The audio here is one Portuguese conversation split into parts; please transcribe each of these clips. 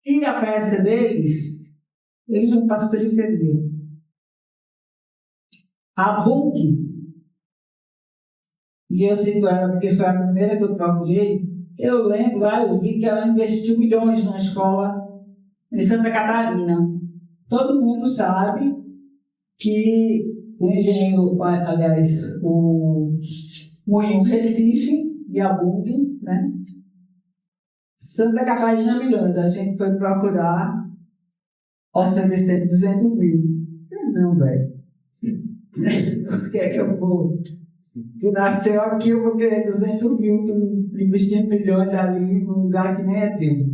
E a pesca deles, eles vão para as periferias. A BUG, e eu cito ela porque foi a primeira que eu procurei, eu lembro lá, eu vi que ela investiu milhões numa escola em Santa Catarina. Todo mundo sabe que o engenheiro, aliás, o Moinho Recife e a BUG, né? Santa Catarina milhões, a gente foi procurar oferecer 200 mil. Não, velho. Por que é que eu vou? Tu nasceu aqui, eu vou querer 200 mil, tu investir milhões ali num lugar que nem é teu.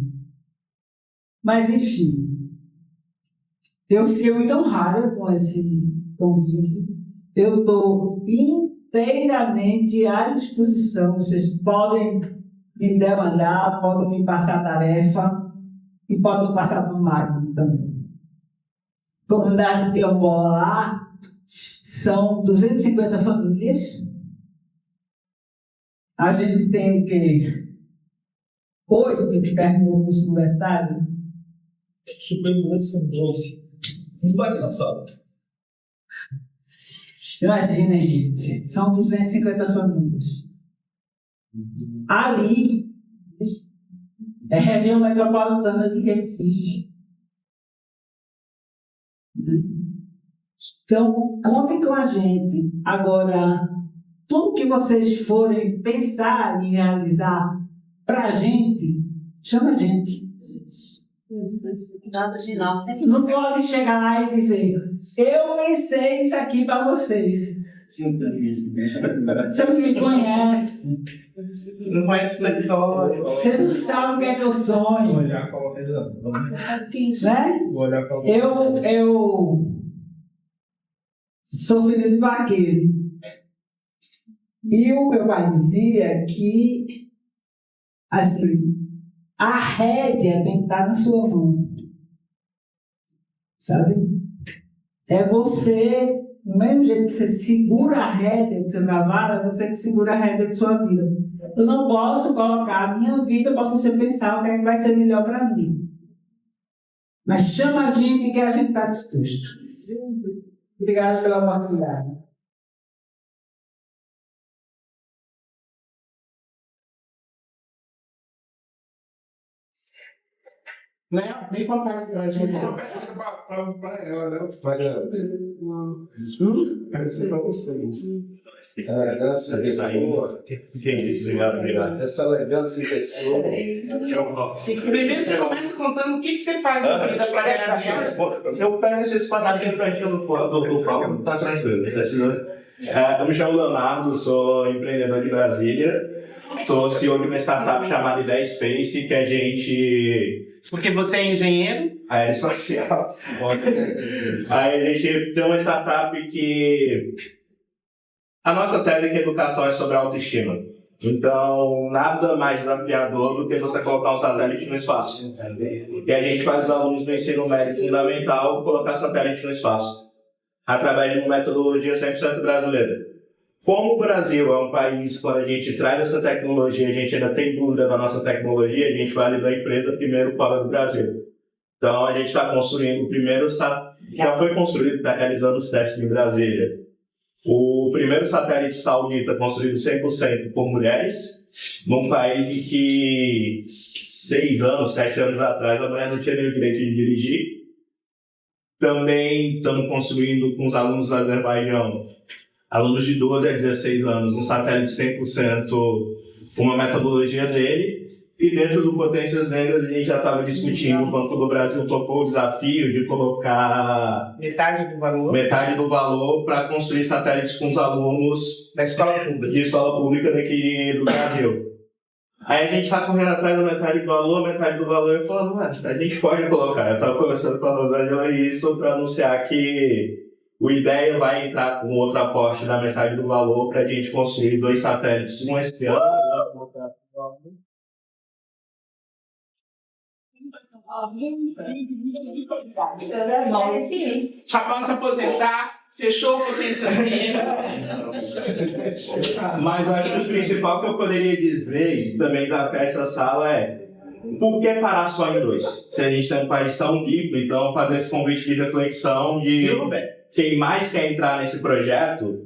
Mas, enfim, eu fiquei muito honrada com esse convite. Eu estou inteiramente à disposição. Vocês podem me demandar, podem me passar tarefa e podem passar para o Magno também. Comunidade quilombola lá são 250 famílias. A gente tem o quê? 8 que terminou o curso universitário. Super muito feliz. Muito bem engraçado. Imagina, gente, são 250 famílias. Ali é região metropolitana de Recife. Então, contem com a gente. Agora, tudo que vocês forem pensar em realizar para a gente, chama a gente. Não pode chegar lá e dizer, eu pensei isso aqui para vocês. Você não me conhece. Não conhece o território. Você não sabe o que é que eu sonho. Olhar com a Né? Eu sou filho de vaqueiro. E o meu pai dizia que assim, a rédea tem que estar na sua mão. Sabe? É você, do mesmo jeito que você segura a rédea do seu cavalo, é você que segura a rédea de sua vida. Eu não posso colocar a minha vida para você pensar o que é que vai ser melhor para mim. Mas chama a gente que a gente está disposto. Obrigado pela oportunidade. Né? Nem vontade de gente. Uma pergunta para ela, né? Para vocês. Essa pessoa, essa elegância pessoa. Primeiro você começa contando o que você faz na vida para ganhar dinheiro. Eu pego esse espaço aqui pra gente no palco, tá tranquilo. Eu me chamo Leonardo, sou empreendedor de Brasília. Sou CEO de uma startup chamada Ideia Space, que a gente... Porque você é engenheiro? Aeroespacial. Aí a gente tem uma startup que... A nossa tese é que a educação é sobre autoestima. Então, nada mais desafiador do que você colocar um satélite no espaço. E a gente faz os alunos do ensino médio fundamental colocar satélite no espaço, através de uma metodologia 100% brasileira. Como o Brasil é um país, quando a gente traz essa tecnologia, a gente ainda tem dúvida da nossa tecnologia, a gente valida a empresa primeiro fora do Brasil. Então, a gente está construindo o primeiro, já foi construído, está realizando os testes em Brasília. O primeiro satélite saudita construído 100% por mulheres, num país em que 6 anos, 7 anos atrás, a mulher não tinha nem o direito de dirigir. Também estamos construindo com os alunos do Azerbaijão, alunos de 12 a 16 anos, um satélite 100%, uma metodologia dele. E dentro do Potências Negras, a gente já estava discutindo, o Banco do Brasil topou o desafio de colocar metade do valor para construir satélites com os alunos Da escola pública. de escola pública daqui do Brasil. Aí a gente está correndo atrás da metade do valor e falando, mas a gente pode colocar. Eu estava conversando com a Roberta isso para anunciar que o IDEA vai entrar com outro aporte da metade do valor para a gente construir 2 satélites, um esse ano e outro ano. Chapão se aposentar, fechou o Potências Negras. Mas eu acho que o principal que eu poderia dizer também da essa sala é por que parar só em 2? Se a gente tem um país tão rico, então fazer esse convite de reflexão de quem mais quer entrar nesse projeto,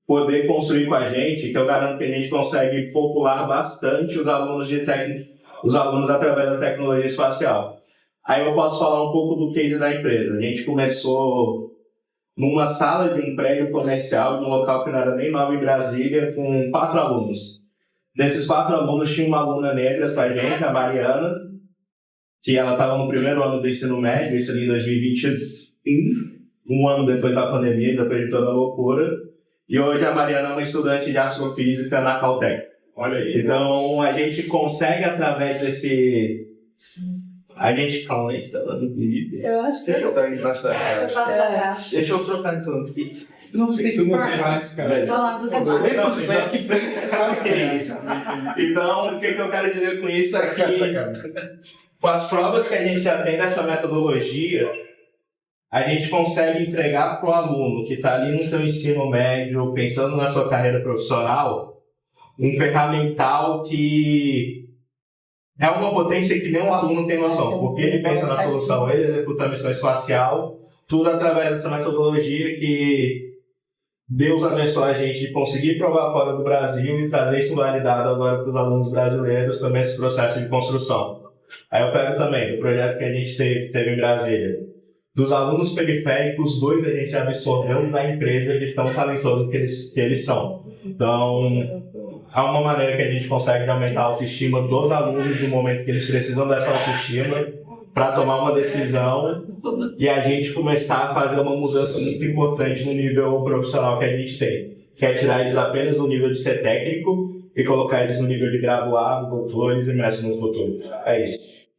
poder construir com a gente, que eu garanto que a gente consegue popular bastante os alunos os alunos através da tecnologia espacial. Aí eu posso falar um pouco do case da empresa. A gente começou numa sala de um prédio comercial, de um local que não era nem nome em Brasília, com 4 alunos. Desses 4 alunos, tinha uma aluna negra com a gente, a Mariana, que ela estava no primeiro ano do ensino médio, isso ali em 2021, um ano depois da pandemia, depois de toda a loucura. E hoje a Mariana é uma estudante de astrofísica na Caltech. Olha aí. Então a gente consegue, através desse... A gente... Calma aí, tá dando vídeo. Eu acho que... Está embaixo da caixa. Deixa eu trocar então aqui. Não tem que mais, cara. Então, o que eu quero dizer com isso é que, com as provas que a gente já tem dessa metodologia, a gente consegue entregar para o aluno que está ali no seu ensino médio, pensando na sua carreira profissional, um ferramental que é uma potência que nem o aluno tem noção, porque ele pensa na solução, ele executa a missão espacial, tudo através dessa metodologia que Deus abençoe a gente de conseguir provar fora do Brasil e trazer isso validado agora para os alunos brasileiros também esse processo de construção. Aí eu pego também o projeto que a gente teve em Brasília. Dos alunos periféricos, 2 a gente absorveu na empresa de tão talentosos que eles são. Então, há uma maneira que a gente consegue aumentar a autoestima dos alunos no momento que eles precisam dessa autoestima para tomar uma decisão e a gente começar a fazer uma mudança muito importante no nível profissional que a gente tem. Que é tirar eles apenas do nível de ser técnico e colocar eles no nível de graduado, doutores e mestre no futuro. É isso.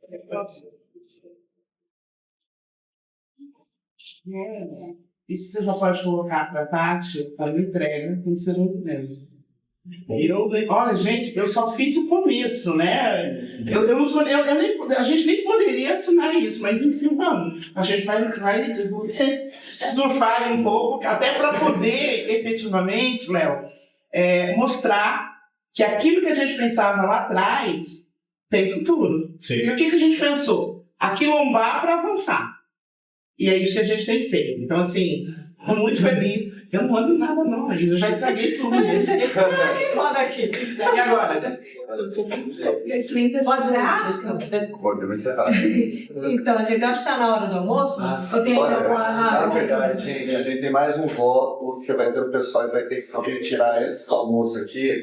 Isso você já pode colocar para a Tati, ela me entrega, tem que ser um dele. Olha, gente, eu só fiz o começo, né? A gente nem poderia assinar isso, mas enfim, vamos. A gente vai surfar um pouco, até para poder, efetivamente, Léo, mostrar que aquilo que a gente pensava lá atrás tem futuro. Sim. Porque o que a gente pensou? Aquilombar para avançar. E é isso que a gente tem feito. Então, assim, estou muito feliz. Eu não mando nada, não, mas eu já estraguei tudo. Quem manda aqui? E agora? Pode ser? Pode encerrar. Então, a gente acha que está na hora do almoço? Eu tenho que Na verdade, gente, a gente tem mais um voto que vai ter o pessoal que vai ter que tirar esse almoço aqui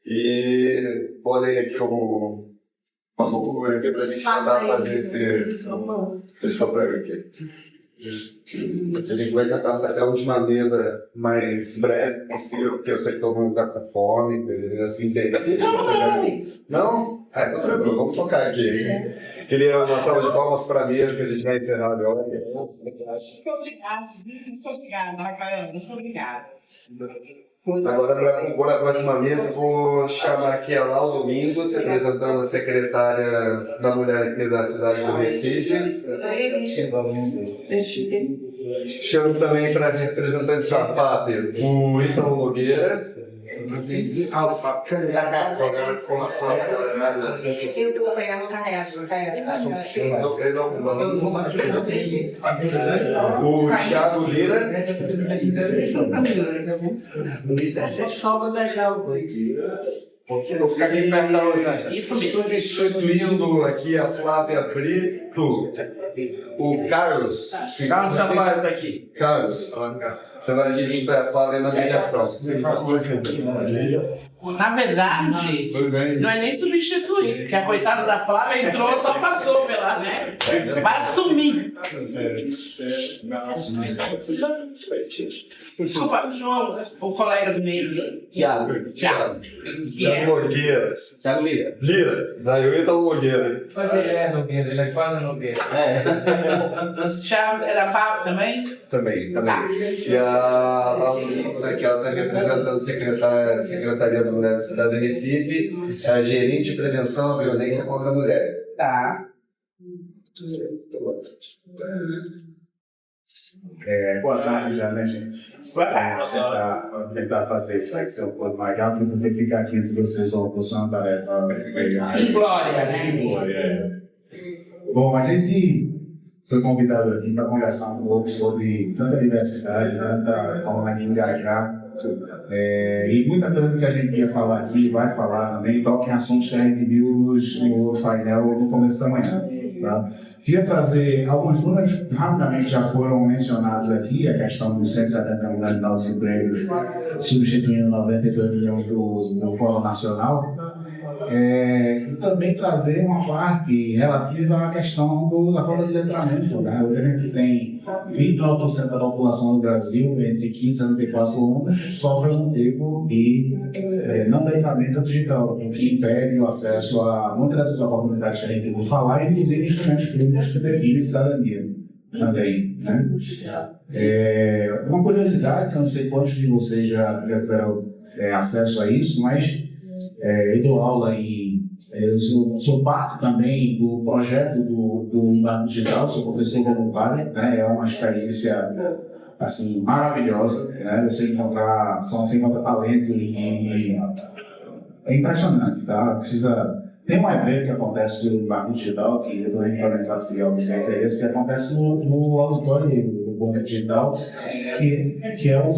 e podem aqui como aqui pra gente fazer esse. Deixa eu pegar aqui. A gente vai tentar fazer a última mesa mais breve possível, porque eu sei que todo mundo está com fome, assim, Não? Vamos tocar aqui. Queria uma salva de palmas para a mesa, que a gente vai encerrar agora. Muito obrigada, Rafael. Muito obrigada. Agora, para compor a próxima mesa, vou chamar aqui a Lau Domingos, representando a secretária da Mulher aqui da cidade do Recife. Chamo também para representantes da FAP o Ítalo Nogueira. Eu vou pegar no carreado. O Thiago Lira. Só vou deixar o Vou ficar aqui perto da Rosângela. Substituindo aqui a Flávia Brito, o Carlos. Carlos Sampaio está aqui. Carlos, você vai dirigir a Flávia na mediação. Na verdade, não é nem substituir, porque a coitada da Flávia entrou, só passou pela, né? Vai assumir. Desculpa, João, o colega do meio. Thiago Nogueira. Thiago Lira. Lira. Daí o Ítalo Nogueira. Mas ele é Nogueira, ele é quase Nogueira. Thiago é da FAP também? Também. E a Laura Domingos aqui, ela está representando a Secretaria da Mulher da cidade do Recife, é a gerente de prevenção à violência contra a mulher. Tá. Boa tarde já, né, gente? Tentar fazer isso aí ser um pouco mais rápido, você ficar aqui entre vocês uma posição, uma tarefa. Glória, né? Bom, a gente foi convidado aqui para conversar um pouco sobre tanta diversidade, tanta forma de engajar. E muita coisa do que a gente ia falar aqui, vai falar também, toca em assuntos que a gente viu no painel no começo da manhã. Tá? Queria trazer alguns números que rapidamente já foram mencionados aqui, a questão dos 170 milhões de novos empregos substituindo 92 milhões do Fórum Nacional. E também trazer uma parte relativa à questão da falta de letramento. Né? Hoje a gente tem 29% da população do Brasil, entre 15 e 74 anos, sofre um tipo de não letramento digital, o que impede o acesso a muitas dessas oportunidades que a gente vai falar, inclusive instrumentos públicos que definem cidadania também. Né? Uma curiosidade, que eu não sei quantos de vocês já tiveram acesso a isso, mas eu dou aula eu sou parte também do projeto do Embarque Digital, sou professor voluntário, né? É uma experiência assim, maravilhosa, né? Você encontra talento e é impressionante, tá? Tem um evento que acontece no Embarque Digital, que eu estou implementando assim, que acontece no auditório do Banco Digital, que é o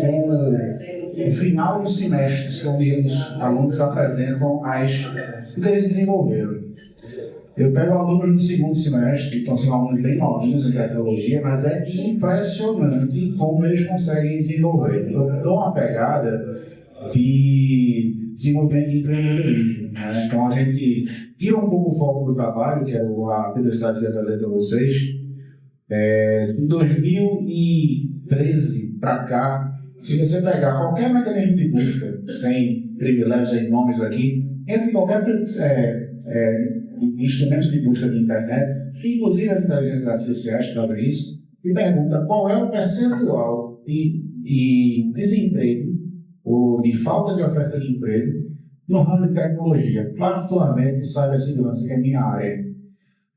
final do semestre, onde os alunos apresentam o que eles desenvolveram. Eu pego alunos no segundo semestre, então são alunos bem novinhos em tecnologia, mas é impressionante como eles conseguem desenvolver. Eu dou uma pegada de desenvolvimento de empreendedorismo. Né? Então a gente tira um pouco o foco do trabalho, que é a curiosidade que eu ia trazer para vocês. Em 2013 para cá, se você pegar qualquer mecanismo de busca, sem privilégios em nomes aqui, entre qualquer instrumento de busca de internet, inclusive as inteligências artificiais que fazem isso, e pergunta qual é o percentual de desemprego ou de falta de oferta de emprego no ramo de tecnologia, particularmente cibersegurança, que é a minha área.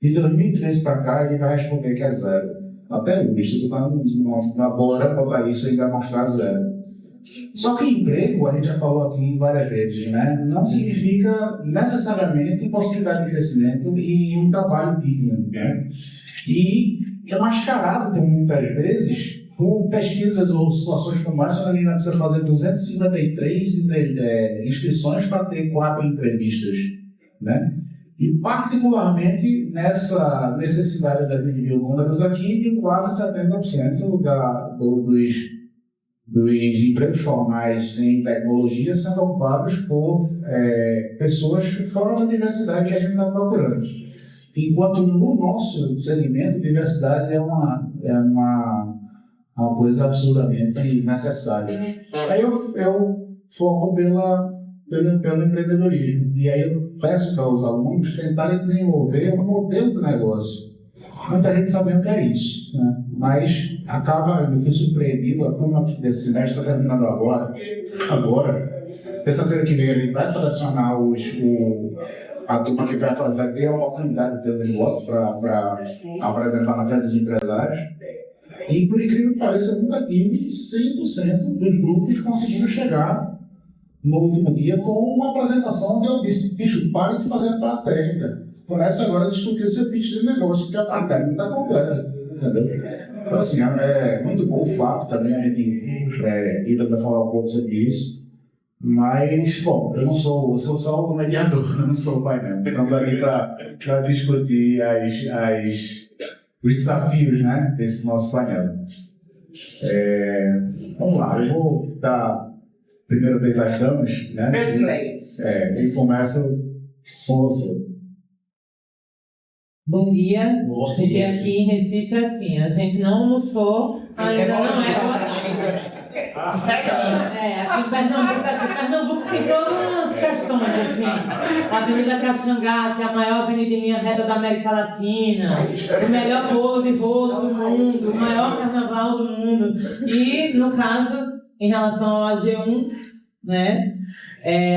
De 2013 para cá, ele vai responder que é zero. Até o ministro agora botar isso e vai mostrar zero. Só que emprego, a gente já falou aqui várias vezes, né? Não significa necessariamente possibilidade de crescimento e um trabalho digno. Né? E é mascarado muitas vezes por pesquisas ou situações como essa, onde a menina precisa fazer 253 inscrições para ter 4 entrevistas. Né? E particularmente nessa necessidade da gente ver números aqui de quase 70% dos empregos formais em tecnologia sendo ocupados por pessoas fora da diversidade que a gente está procurando. Enquanto no nosso segmento, diversidade é uma coisa absurdamente necessária. Aí eu foco pelo empreendedorismo. E aí eu peço para os alunos tentarem desenvolver um modelo de negócio. Muita gente sabe o que é isso, né? Mas eu fui surpreendido, a turma desse semestre está terminando agora, terça-feira que vem ele vai selecionar a turma que vai ter a oportunidade de ter um voto para apresentar na frente dos empresários. E por incrível que pareça, eu nunca tive 100% dos grupos conseguindo chegar no último dia com uma apresentação que eu disse: bicho, pare de fazer a parte técnica. Começa agora a discutir o seu pitch de negócio, porque a parte técnica está completa. Entendeu? Então, assim, é muito bom o fato também, a gente ir também falar um pouco sobre isso. Mas, bom, eu sou só o mediador, eu não sou o painel. Estamos aqui para discutir os desafios, né, desse nosso painel. Vamos lá, eu vou dar primeiro vez as damas, né? E começo com você. Bom dia, porque aqui em Recife é assim, a gente não almoçou, ainda não é boa tarde. Aqui em Pernambuco tem todas as questões, assim, a Avenida Caxangá, que é a maior avenida em linha reta da América Latina, o melhor bolo de rolo do mundo, o maior carnaval do mundo, e, no caso, em relação ao AG1, né,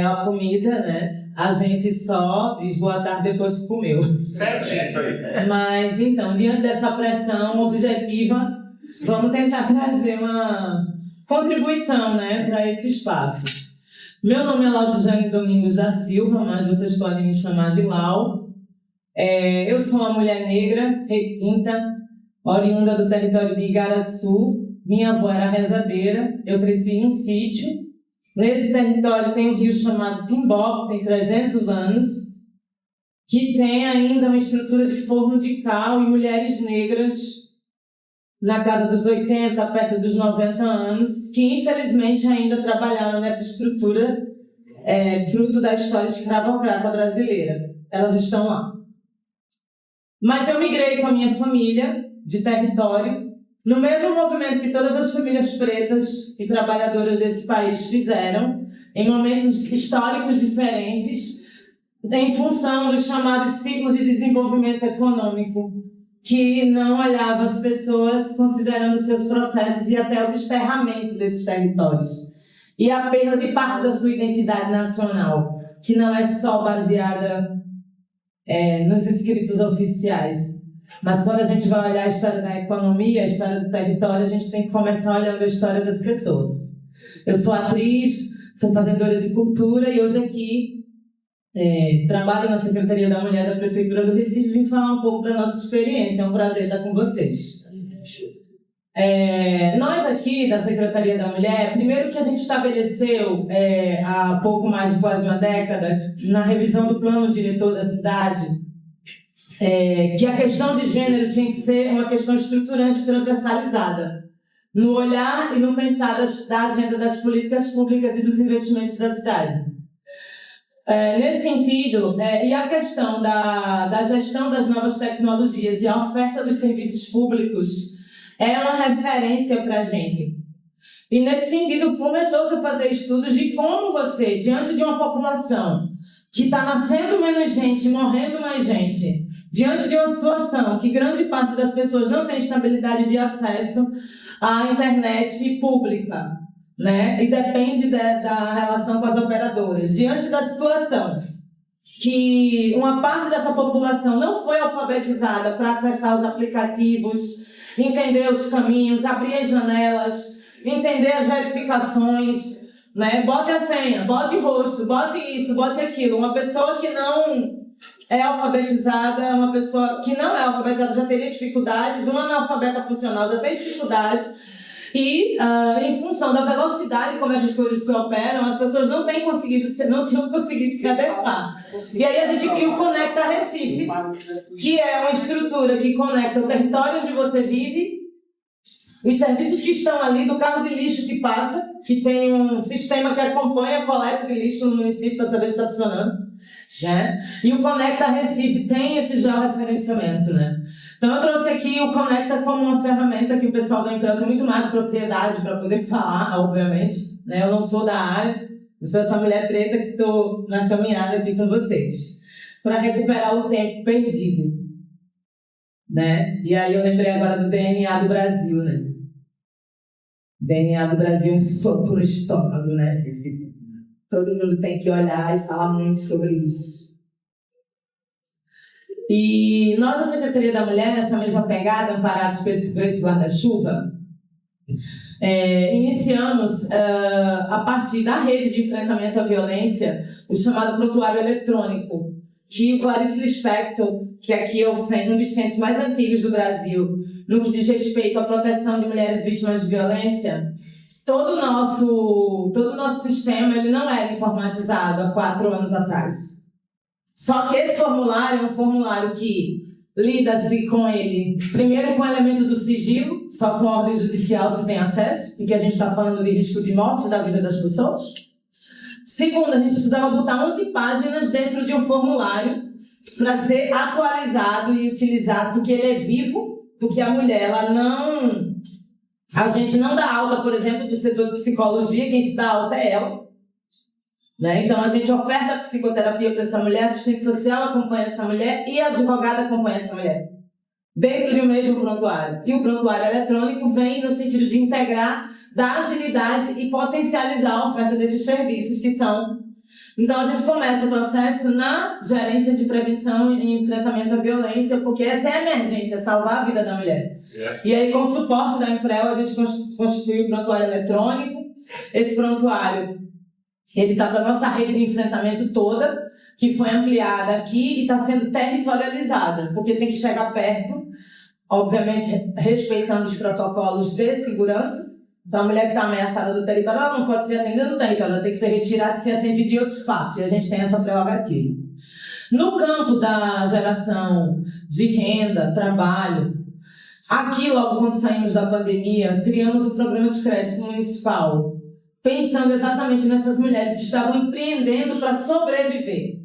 a comida, né, a gente só diz boa tarde depois que comeu. Certinho. Mas, então, diante dessa pressão objetiva, vamos tentar trazer uma contribuição, né, para esse espaço. Meu nome é Laudijane Domingos da Silva, mas vocês podem me chamar de Lau. Eu sou uma mulher negra, retinta, oriunda do território de Igaraçu. Minha avó era rezadeira, eu cresci em um sítio. Nesse território tem um rio chamado Timbó, que tem 300 anos, que tem ainda uma estrutura de forno de cal e mulheres negras na casa dos 80, perto dos 90 anos, que infelizmente ainda trabalharam nessa estrutura, fruto da história escravocrata brasileira. Elas estão lá. Mas eu migrei com a minha família de território, no mesmo movimento que todas as famílias pretas e trabalhadoras desse país fizeram, em momentos históricos diferentes, em função dos chamados ciclos de desenvolvimento econômico, que não olhava as pessoas considerando seus processos e até o desterramento desses territórios. E a perda de parte da sua identidade nacional, que não é só baseada nos escritos oficiais. Mas quando a gente vai olhar a história da economia, a história do território, a gente tem que começar olhando a história das pessoas. Eu sou atriz, sou fazedora de cultura e hoje aqui trabalho na Secretaria da Mulher da Prefeitura do Recife e vim falar um pouco da nossa experiência. É um prazer estar com vocês. Nós aqui da Secretaria da Mulher, primeiro que a gente estabeleceu há pouco mais de quase uma década, na revisão do plano diretor da cidade, que a questão de gênero tinha que ser uma questão estruturante e transversalizada no olhar e no pensar da agenda das políticas públicas e dos investimentos da cidade. Nesse sentido, e a questão da gestão das novas tecnologias e a oferta dos serviços públicos é uma referência para a gente. E nesse sentido, começou-se a fazer estudos de como você, diante de uma população que está nascendo menos gente, morrendo mais gente, diante de uma situação que grande parte das pessoas não tem estabilidade de acesso à internet pública, né? E depende da relação com as operadoras. Diante da situação que uma parte dessa população não foi alfabetizada para acessar os aplicativos, entender os caminhos, abrir as janelas, entender as verificações, né? Bote a senha, bote o rosto, bote isso, bote aquilo. Uma pessoa que não é alfabetizada, uma pessoa que não é alfabetizada já teria dificuldades, uma analfabeta funcional já tem dificuldade. E, em função da velocidade como essas coisas se operam, as pessoas não tinham conseguido se adequar. E aí a gente cria o Conecta Recife, que é uma estrutura que conecta o território onde você vive, os serviços que estão ali, do carro de lixo que passa, que tem um sistema que acompanha a coleta de lixo no município para saber se está funcionando, né? E o Conecta Recife tem esse georreferenciamento, né? Então eu trouxe aqui o Conecta como uma ferramenta que o pessoal da empresa tem muito mais propriedade para poder falar, obviamente, né? Eu não sou da área, eu sou essa mulher preta que estou na caminhada aqui com vocês, para recuperar o tempo perdido, né? E aí eu lembrei agora do DNA do Brasil, né? DNA do Brasil é um soco no estômago, né? Todo mundo tem que olhar e falar muito sobre isso. E nós, da Secretaria da Mulher, nessa mesma pegada, amparados por esse guarda-chuva, iniciamos, a partir da rede de enfrentamento à violência, o chamado prontuário eletrônico, que o Clarice Lispector, que aqui é um dos centros mais antigos do Brasil, no que diz respeito à proteção de mulheres vítimas de violência, todo o nosso sistema ele não era informatizado há 4 anos atrás. Só que esse formulário é um formulário que lida-se com ele, primeiro com o elemento do sigilo, só com a ordem judicial se tem acesso, porque a gente está falando de risco de morte da vida das pessoas. Segundo, a gente precisava botar 11 páginas dentro de um formulário para ser atualizado e utilizado, porque ele é vivo, porque a mulher, a gente não dá alta, por exemplo, do setor de psicologia, quem se dá alta é ela. Né? Então, a gente oferta psicoterapia para essa mulher, assistente social acompanha essa mulher e a advogada acompanha essa mulher, dentro de um mesmo prontuário. E o prontuário eletrônico vem no sentido de integrar, dar agilidade e potencializar a oferta desses serviços que são Então a gente começa o processo na gerência de prevenção e enfrentamento à violência, porque essa é a emergência, é salvar a vida da mulher. E aí, com o suporte da Emprel, a gente constituiu o prontuário eletrônico. Esse prontuário, ele está para a nossa rede de enfrentamento toda, que foi ampliada aqui e está sendo territorializada, porque tem que chegar perto, obviamente respeitando os protocolos de segurança. Então, a mulher que está ameaçada do território, ela não pode ser atendida no território, ela tem que ser retirada e ser atendida em outro espaço, e a gente tem essa prerrogativa. No campo da geração de renda, trabalho, aqui, logo quando saímos da pandemia, criamos o programa de crédito municipal, pensando exatamente nessas mulheres que estavam empreendendo para sobreviver.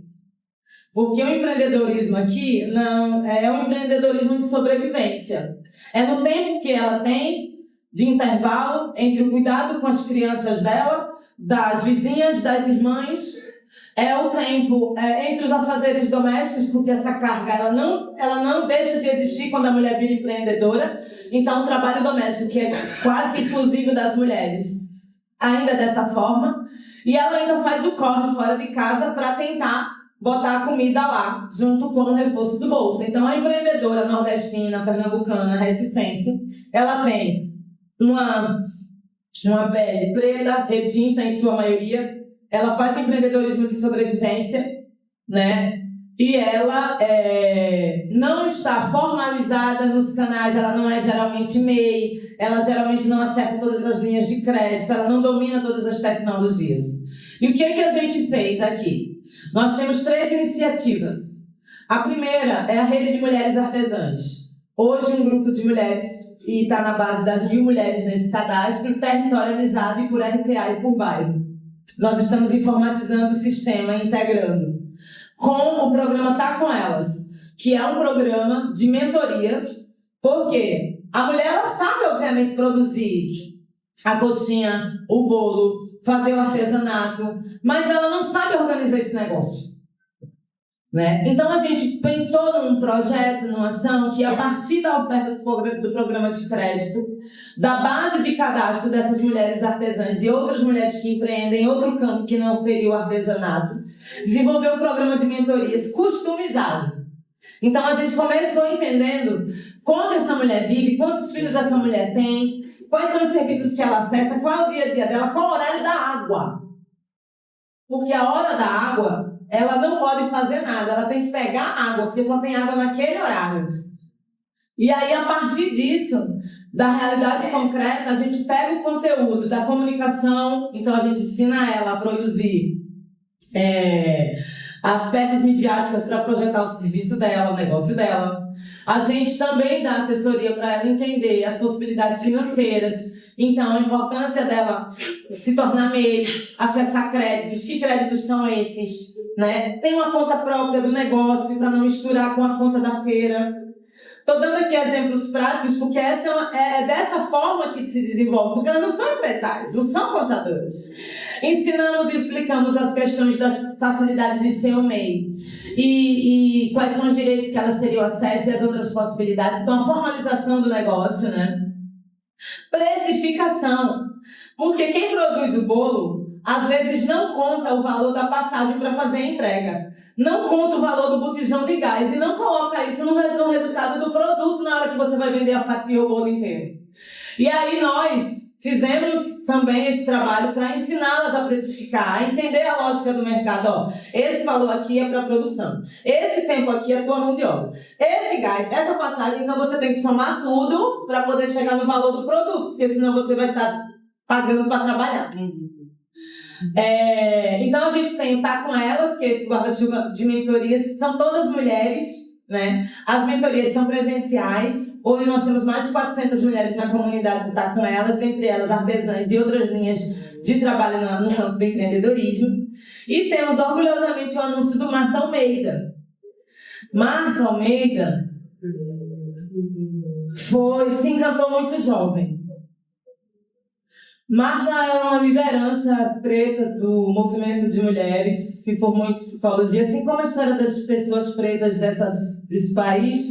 Porque o empreendedorismo aqui não é um empreendedorismo de sobrevivência. É no tempo que ela tem de intervalo entre o cuidado com as crianças dela, das vizinhas, das irmãs, é o tempo entre os afazeres domésticos, porque essa carga ela não deixa de existir quando a mulher vira empreendedora. Então, o trabalho doméstico, que é quase que exclusivo das mulheres, ainda é dessa forma, e ela ainda faz o corre fora de casa para tentar botar a comida lá, junto com o reforço do bolso. Então, a empreendedora nordestina, pernambucana, recifense, ela tem uma pele preta, retinta em sua maioria, ela faz empreendedorismo de sobrevivência, né? E ela não está formalizada nos canais, ela não é geralmente MEI, ela geralmente não acessa todas as linhas de crédito, ela não domina todas as tecnologias. E o que a gente fez aqui? Nós temos 3 iniciativas. A primeira é a Rede de Mulheres Artesãs. Hoje um grupo de mulheres, e está na base das 1.000 mulheres nesse cadastro, territorializado e por RPA e por bairro. Nós estamos informatizando o sistema, integrando com o programa Tá Com Elas, que é um programa de mentoria, porque a mulher ela sabe, obviamente, produzir a coxinha, o bolo, fazer o artesanato, mas ela não sabe organizar esse negócio. Né? Então a gente pensou num projeto, numa ação que a partir da oferta do programa de crédito, da base de cadastro dessas mulheres artesãs e outras mulheres que empreendem em outro campo que não seria o artesanato, desenvolveu um programa de mentorias customizado. Então a gente começou entendendo quanto essa mulher vive, quantos filhos essa mulher tem, quais são os serviços que ela acessa, qual é o dia a dia dela, qual é o horário da água. Porque a hora da água, ela não pode fazer nada, ela tem que pegar água, porque só tem água naquele horário. E aí, a partir disso, da realidade concreta, a gente pega o conteúdo da comunicação, então a gente ensina ela a produzir as peças midiáticas para projetar o serviço dela, o negócio dela. A gente também dá assessoria para ela entender as possibilidades financeiras. Então, a importância dela se tornar MEI, acessar créditos. Que créditos são esses? Né? Tem uma conta própria do negócio para não misturar com a conta da feira. Estou dando aqui exemplos práticos porque essa é dessa forma que se desenvolve, porque elas não são empresários, não são contadores. Ensinamos e explicamos as questões das facilidades de ser um MEI e quais são os direitos que elas teriam acesso e as outras possibilidades. Então, a formalização do negócio, né? Precificação, porque quem produz o bolo às vezes não conta o valor da passagem para fazer a entrega, não conta o valor do botijão de gás e não coloca isso no resultado do produto na hora que você vai vender a fatia ou o bolo inteiro. E aí nós fizemos também esse trabalho para ensiná-las a precificar, a entender a lógica do mercado. Ó, esse valor aqui é para produção, esse tempo aqui é tua mão de obra, esse gás, essa passagem, então você tem que somar tudo para poder chegar no valor do produto, porque senão você vai estar pagando para trabalhar. Então a gente tem o Tá Com Elas, que é esse guarda-chuva de mentorias, são todas mulheres, né? As mentorias são presenciais. Hoje nós temos mais de 400 mulheres na comunidade do Tá Com Elas, dentre elas artesãs e outras linhas de trabalho no campo do empreendedorismo. E temos orgulhosamente o anúncio do Marta Almeida. Marta Almeida se encantou muito jovem. Marta é uma liderança preta do movimento de mulheres, se formou em psicologia, assim como a história das pessoas pretas desse país.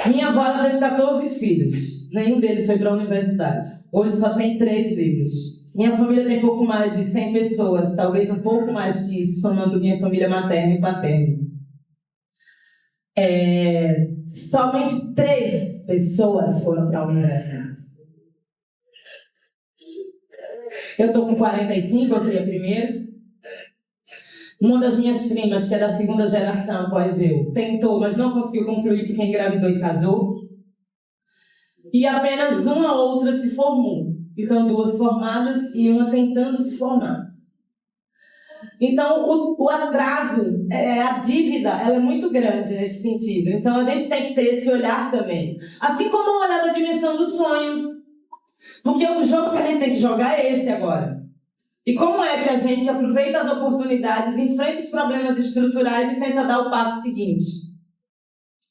Minha avó teve 14 filhos, nenhum deles foi para a universidade. Hoje só tem 3 vivos. Minha família tem pouco mais de 100 pessoas, talvez um pouco mais que isso, somando minha família materna e paterna. Somente 3 pessoas foram para a universidade. Eu estou com 45, eu fui a primeira. Uma das minhas primas, que é da segunda geração após eu, tentou, mas não conseguiu concluir porque engravidou e casou. E apenas uma outra se formou. Então, 2 formadas e uma tentando se formar. Então, o atraso, a dívida, ela é muito grande nesse sentido. Então, a gente tem que ter esse olhar também. Assim como o olhar da dimensão do sonho. Porque o jogo que a gente tem que jogar é esse agora. E como é que a gente aproveita as oportunidades, enfrenta os problemas estruturais e tenta dar o passo seguinte?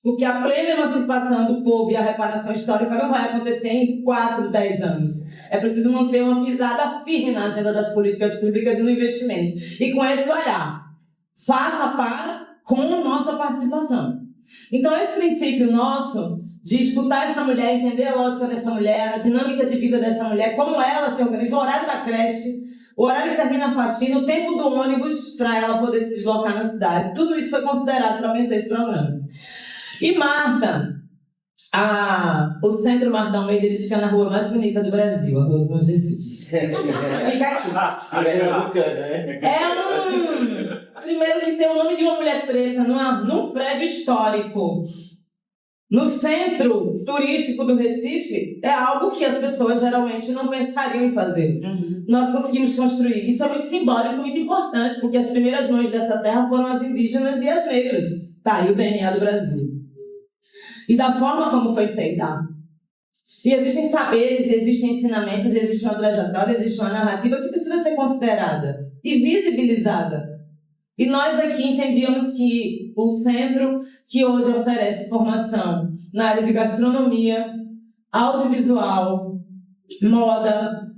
Porque a plena emancipação do povo e a reparação histórica não vai acontecer em 4, 10 anos. É preciso manter uma pisada firme na agenda das políticas públicas e no investimento. E com esse olhar, faça para com a nossa participação. Então, esse princípio nosso de escutar essa mulher, entender a lógica dessa mulher, a dinâmica de vida dessa mulher, como ela se organiza, o horário da creche, o horário que termina a faxina, o tempo do ônibus para ela poder se deslocar na cidade. Tudo isso foi considerado para vencer esse programa. E Marta, o Centro Marta Almeida, ele fica na rua mais bonita do Brasil, a Rua Bom Jesus. Fica aqui. Primeiro que tem o nome de uma mulher preta num prédio histórico. No centro turístico do Recife, é algo que as pessoas geralmente não pensariam em fazer. Nós conseguimos construir. Isso é muito simbólico, muito importante, porque as primeiras mães dessa terra foram as indígenas e as negras. Tá aí o DNA do Brasil. E da forma como foi feita. E existem saberes, existem ensinamentos, existe uma trajetória, existe uma narrativa que precisa ser considerada e visibilizada. E nós aqui entendíamos que o centro que hoje oferece formação na área de gastronomia, audiovisual, moda,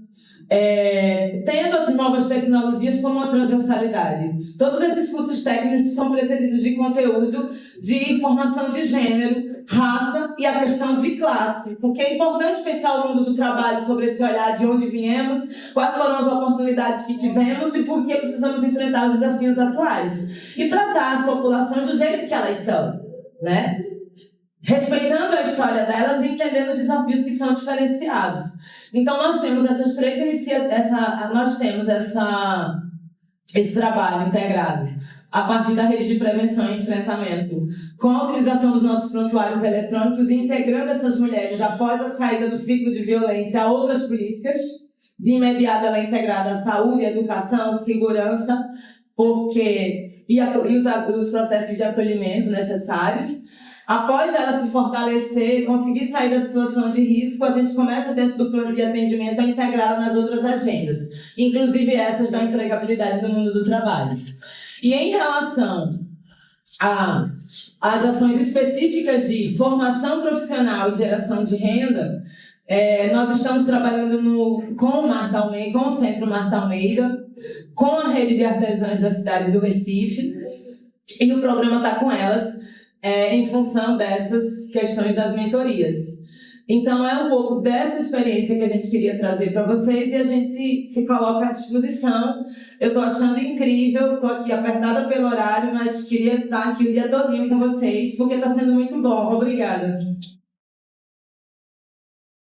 tendo as novas tecnologias como uma transversalidade. Todos esses cursos técnicos são precedidos de conteúdo de informação de gênero, raça e a questão de classe, porque é importante pensar o mundo do trabalho sobre esse olhar de onde viemos, quais foram as oportunidades que tivemos e por que precisamos enfrentar os desafios atuais. E tratar as populações do jeito que elas são, né? Respeitando a história delas e entendendo os desafios que são diferenciados. Então, nós temos essas 3 iniciativas, nós temos esse trabalho integrado a partir da rede de prevenção e enfrentamento, com a utilização dos nossos prontuários eletrônicos e integrando essas mulheres após a saída do ciclo de violência a outras políticas. De imediato, ela é integrada à saúde, educação, segurança, e os processos de acolhimento necessários. Após ela se fortalecer, conseguir sair da situação de risco, a gente começa dentro do plano de atendimento a integrá-la nas outras agendas, inclusive essas da empregabilidade no mundo do trabalho. E em relação às ações específicas de formação profissional e geração de renda, nós estamos trabalhando com o Centro Marta Almeida, com a rede de artesãs da cidade do Recife, e o programa está com elas em função dessas questões das mentorias. Então, é um pouco dessa experiência que a gente queria trazer para vocês e a gente se coloca à disposição. Eu estou achando incrível, estou aqui apertada pelo horário, mas queria estar aqui o dia todinho com vocês, porque está sendo muito bom. Obrigada.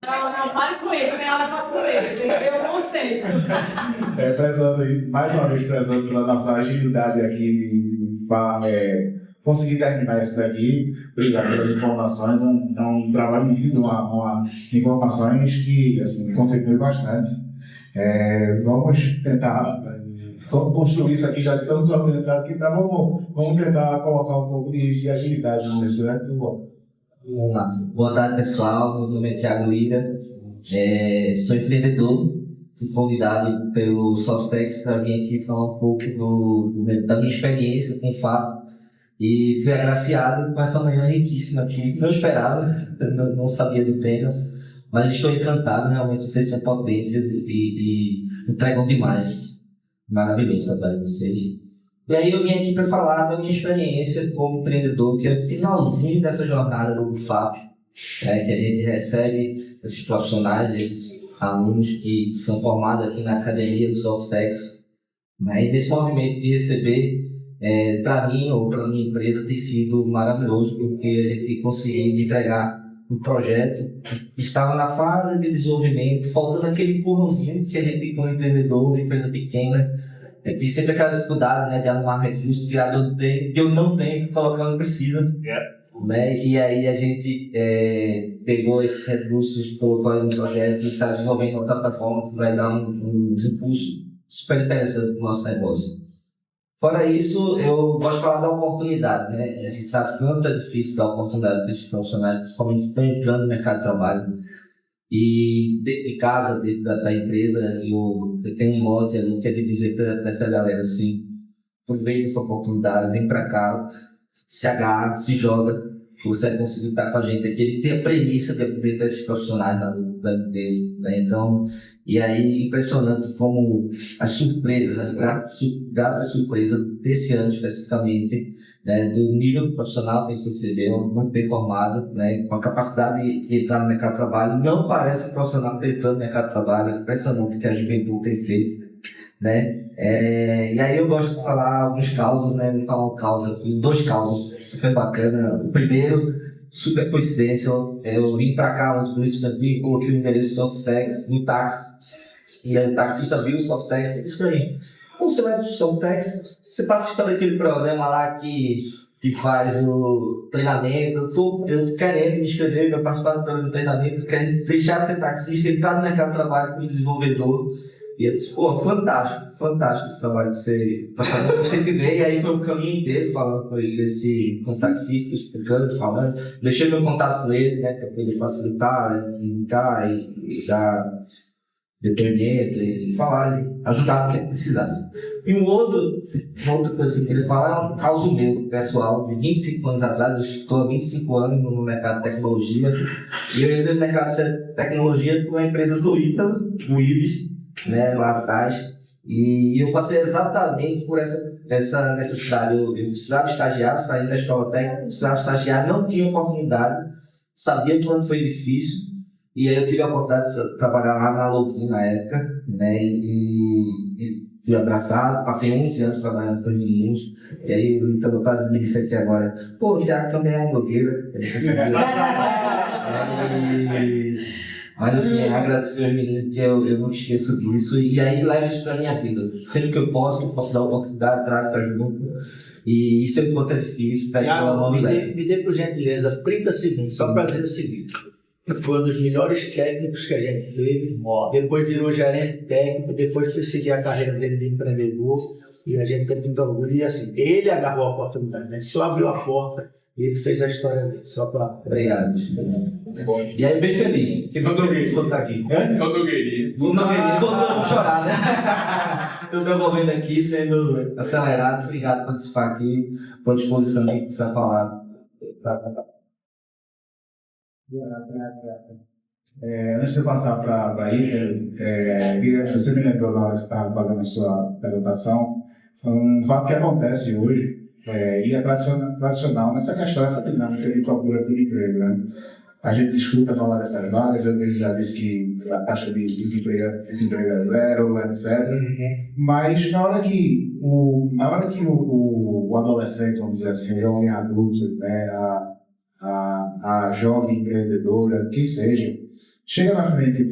Não, pare com isso, tem hora para comer, tem que ter um conceito. Prezando aí, mais uma vez, prezando pela nossa agilidade aqui de conseguir terminar isso daqui. Obrigado pelas informações. É um trabalho lindo, informações que assim, contribuem bastante. Vamos tentar construir isso aqui, já estamos organizados aqui, tá? Vamos tentar colocar um pouco de agilidade nisso, né? Muito bom. Vamos lá. Boa tarde, pessoal. Meu nome é Thiago Lira. Sou empreendedor. Fui convidado pelo Softex para vir aqui falar um pouco da minha experiência com o FAP. E fui agraciado com essa manhã riquíssima aqui. Não esperava, não sabia do tema, mas estou encantado. Realmente vocês são potências e entregam demais. Maravilhoso o trabalho de vocês. E aí eu vim aqui para falar da minha experiência como empreendedor, que é o finalzinho dessa jornada do FAP, que a gente recebe esses profissionais, esses alunos que são formados aqui na Academia do Softex. Né? E nesse movimento de receber, para mim ou para minha empresa, tem sido maravilhoso, porque a gente conseguiu entregar um projeto que estava na fase de desenvolvimento, faltando aquele empurrãozinho que a gente tem como empreendedor, de empresa pequena. Tem sempre aquela dificuldade, né, de arrumar recursos, tirar do tempo que eu não tenho para colocar onde precisa. Né? E aí a gente pegou esses recursos, colocou no projeto e está desenvolvendo uma plataforma que vai dar um impulso super interessante para o nosso negócio. Fora isso, eu gosto de falar da oportunidade, né? A gente sabe quanto é difícil dar oportunidade para esses profissionais, principalmente que estão entrando no mercado de trabalho. E dentro de casa, dentro da empresa, eu tenho um mote ali que é de dizer para essa galera assim: aproveita essa oportunidade, vem para cá, se agarra, se joga, que você vai conseguir estar com a gente aqui. A gente tem a premissa de aproveitar esses profissionais da empresa, né? Então, e aí, impressionante como as surpresas, as gratas surpresas desse ano especificamente, né, do nível profissional que a gente recebeu, muito bem formado, né, com a capacidade de entrar no mercado de trabalho. Não parece um profissional que está entrando no mercado de trabalho, é impressionante o que a juventude tem feito. Né? E aí eu gosto de falar alguns causos, né? Vou falar um caos aqui, 2 causos super bacana. O primeiro, super coincidência, eu vim pra cá ontem do Rio, coloquei o endereço do Softex no táxi, e aí o taxista viu o Softex e disse pra mim: quando você vai pro Softex, você participa daquele programa lá que faz o treinamento. Eu tô querendo me inscrever para participar do treinamento, querendo deixar de ser taxista, entrar no mercado de trabalho como desenvolvedor. E eu disse: pô, fantástico esse trabalho que você está fazendo. Eu sempre veio, e aí foi o caminho inteiro falando com ele, com o taxista, explicando, falando. Deixei meu contato com ele, né, para ele facilitar, indicar e dar depoimento, e falar, ajudar no que ele precisasse. E uma outra coisa que eu queria falar é um caso meu, pessoal, de 25 anos atrás. Eu estou há 25 anos no mercado de tecnologia, e eu entrei no mercado de tecnologia com a empresa do Ítalo, o Ibis, né, lá atrás, e eu passei exatamente por essa necessidade. Eu precisava estagiar, saindo da escola técnica, precisava estagiar, não tinha oportunidade, sabia que quando foi difícil, e aí eu tive a oportunidade de trabalhar lá na Loutrin na época, né, e fui abraçado, passei 11 anos trabalhando com os meninos, e aí o Ítalo me disse aqui agora: pô, o Thiago também é um blogueiro. Mas assim, agradecer aos meninos, que eu não esqueço disso, e aí levo isso pra minha vida. Sempre que eu posso dar a oportunidade, trago junto. E isso é quanto é difícil, me dê por gentileza 30 segundos, só para dizer o seguinte: foi um dos melhores técnicos que a gente teve, depois virou gerente técnico, depois foi seguir a carreira dele de empreendedor, e a gente teve muito orgulho. E assim, ele agarrou a oportunidade, né? Ele só abriu a porta e ele fez a história dele, só para... Obrigado. E aí, bem feliz. Fico feliz por estar aqui. Eu não queria. Voltou a chorar, né? Estou devolvendo aqui, sendo acelerado. Obrigado por participar aqui, por disposição que precisa falar. Antes de passar para aí, você me lembrou na hora que você estava pagando a sua perguntação, um fato que acontece hoje, e é tradicional nessa questão, essa dinâmica de procura por emprego, né? A gente escuta falar dessas vagas, eu já disse que a taxa de desemprego é 0, etc. Mas na hora que o adolescente, vamos dizer assim, o jovem adulto, né, a jovem empreendedora, quem seja, chega na frente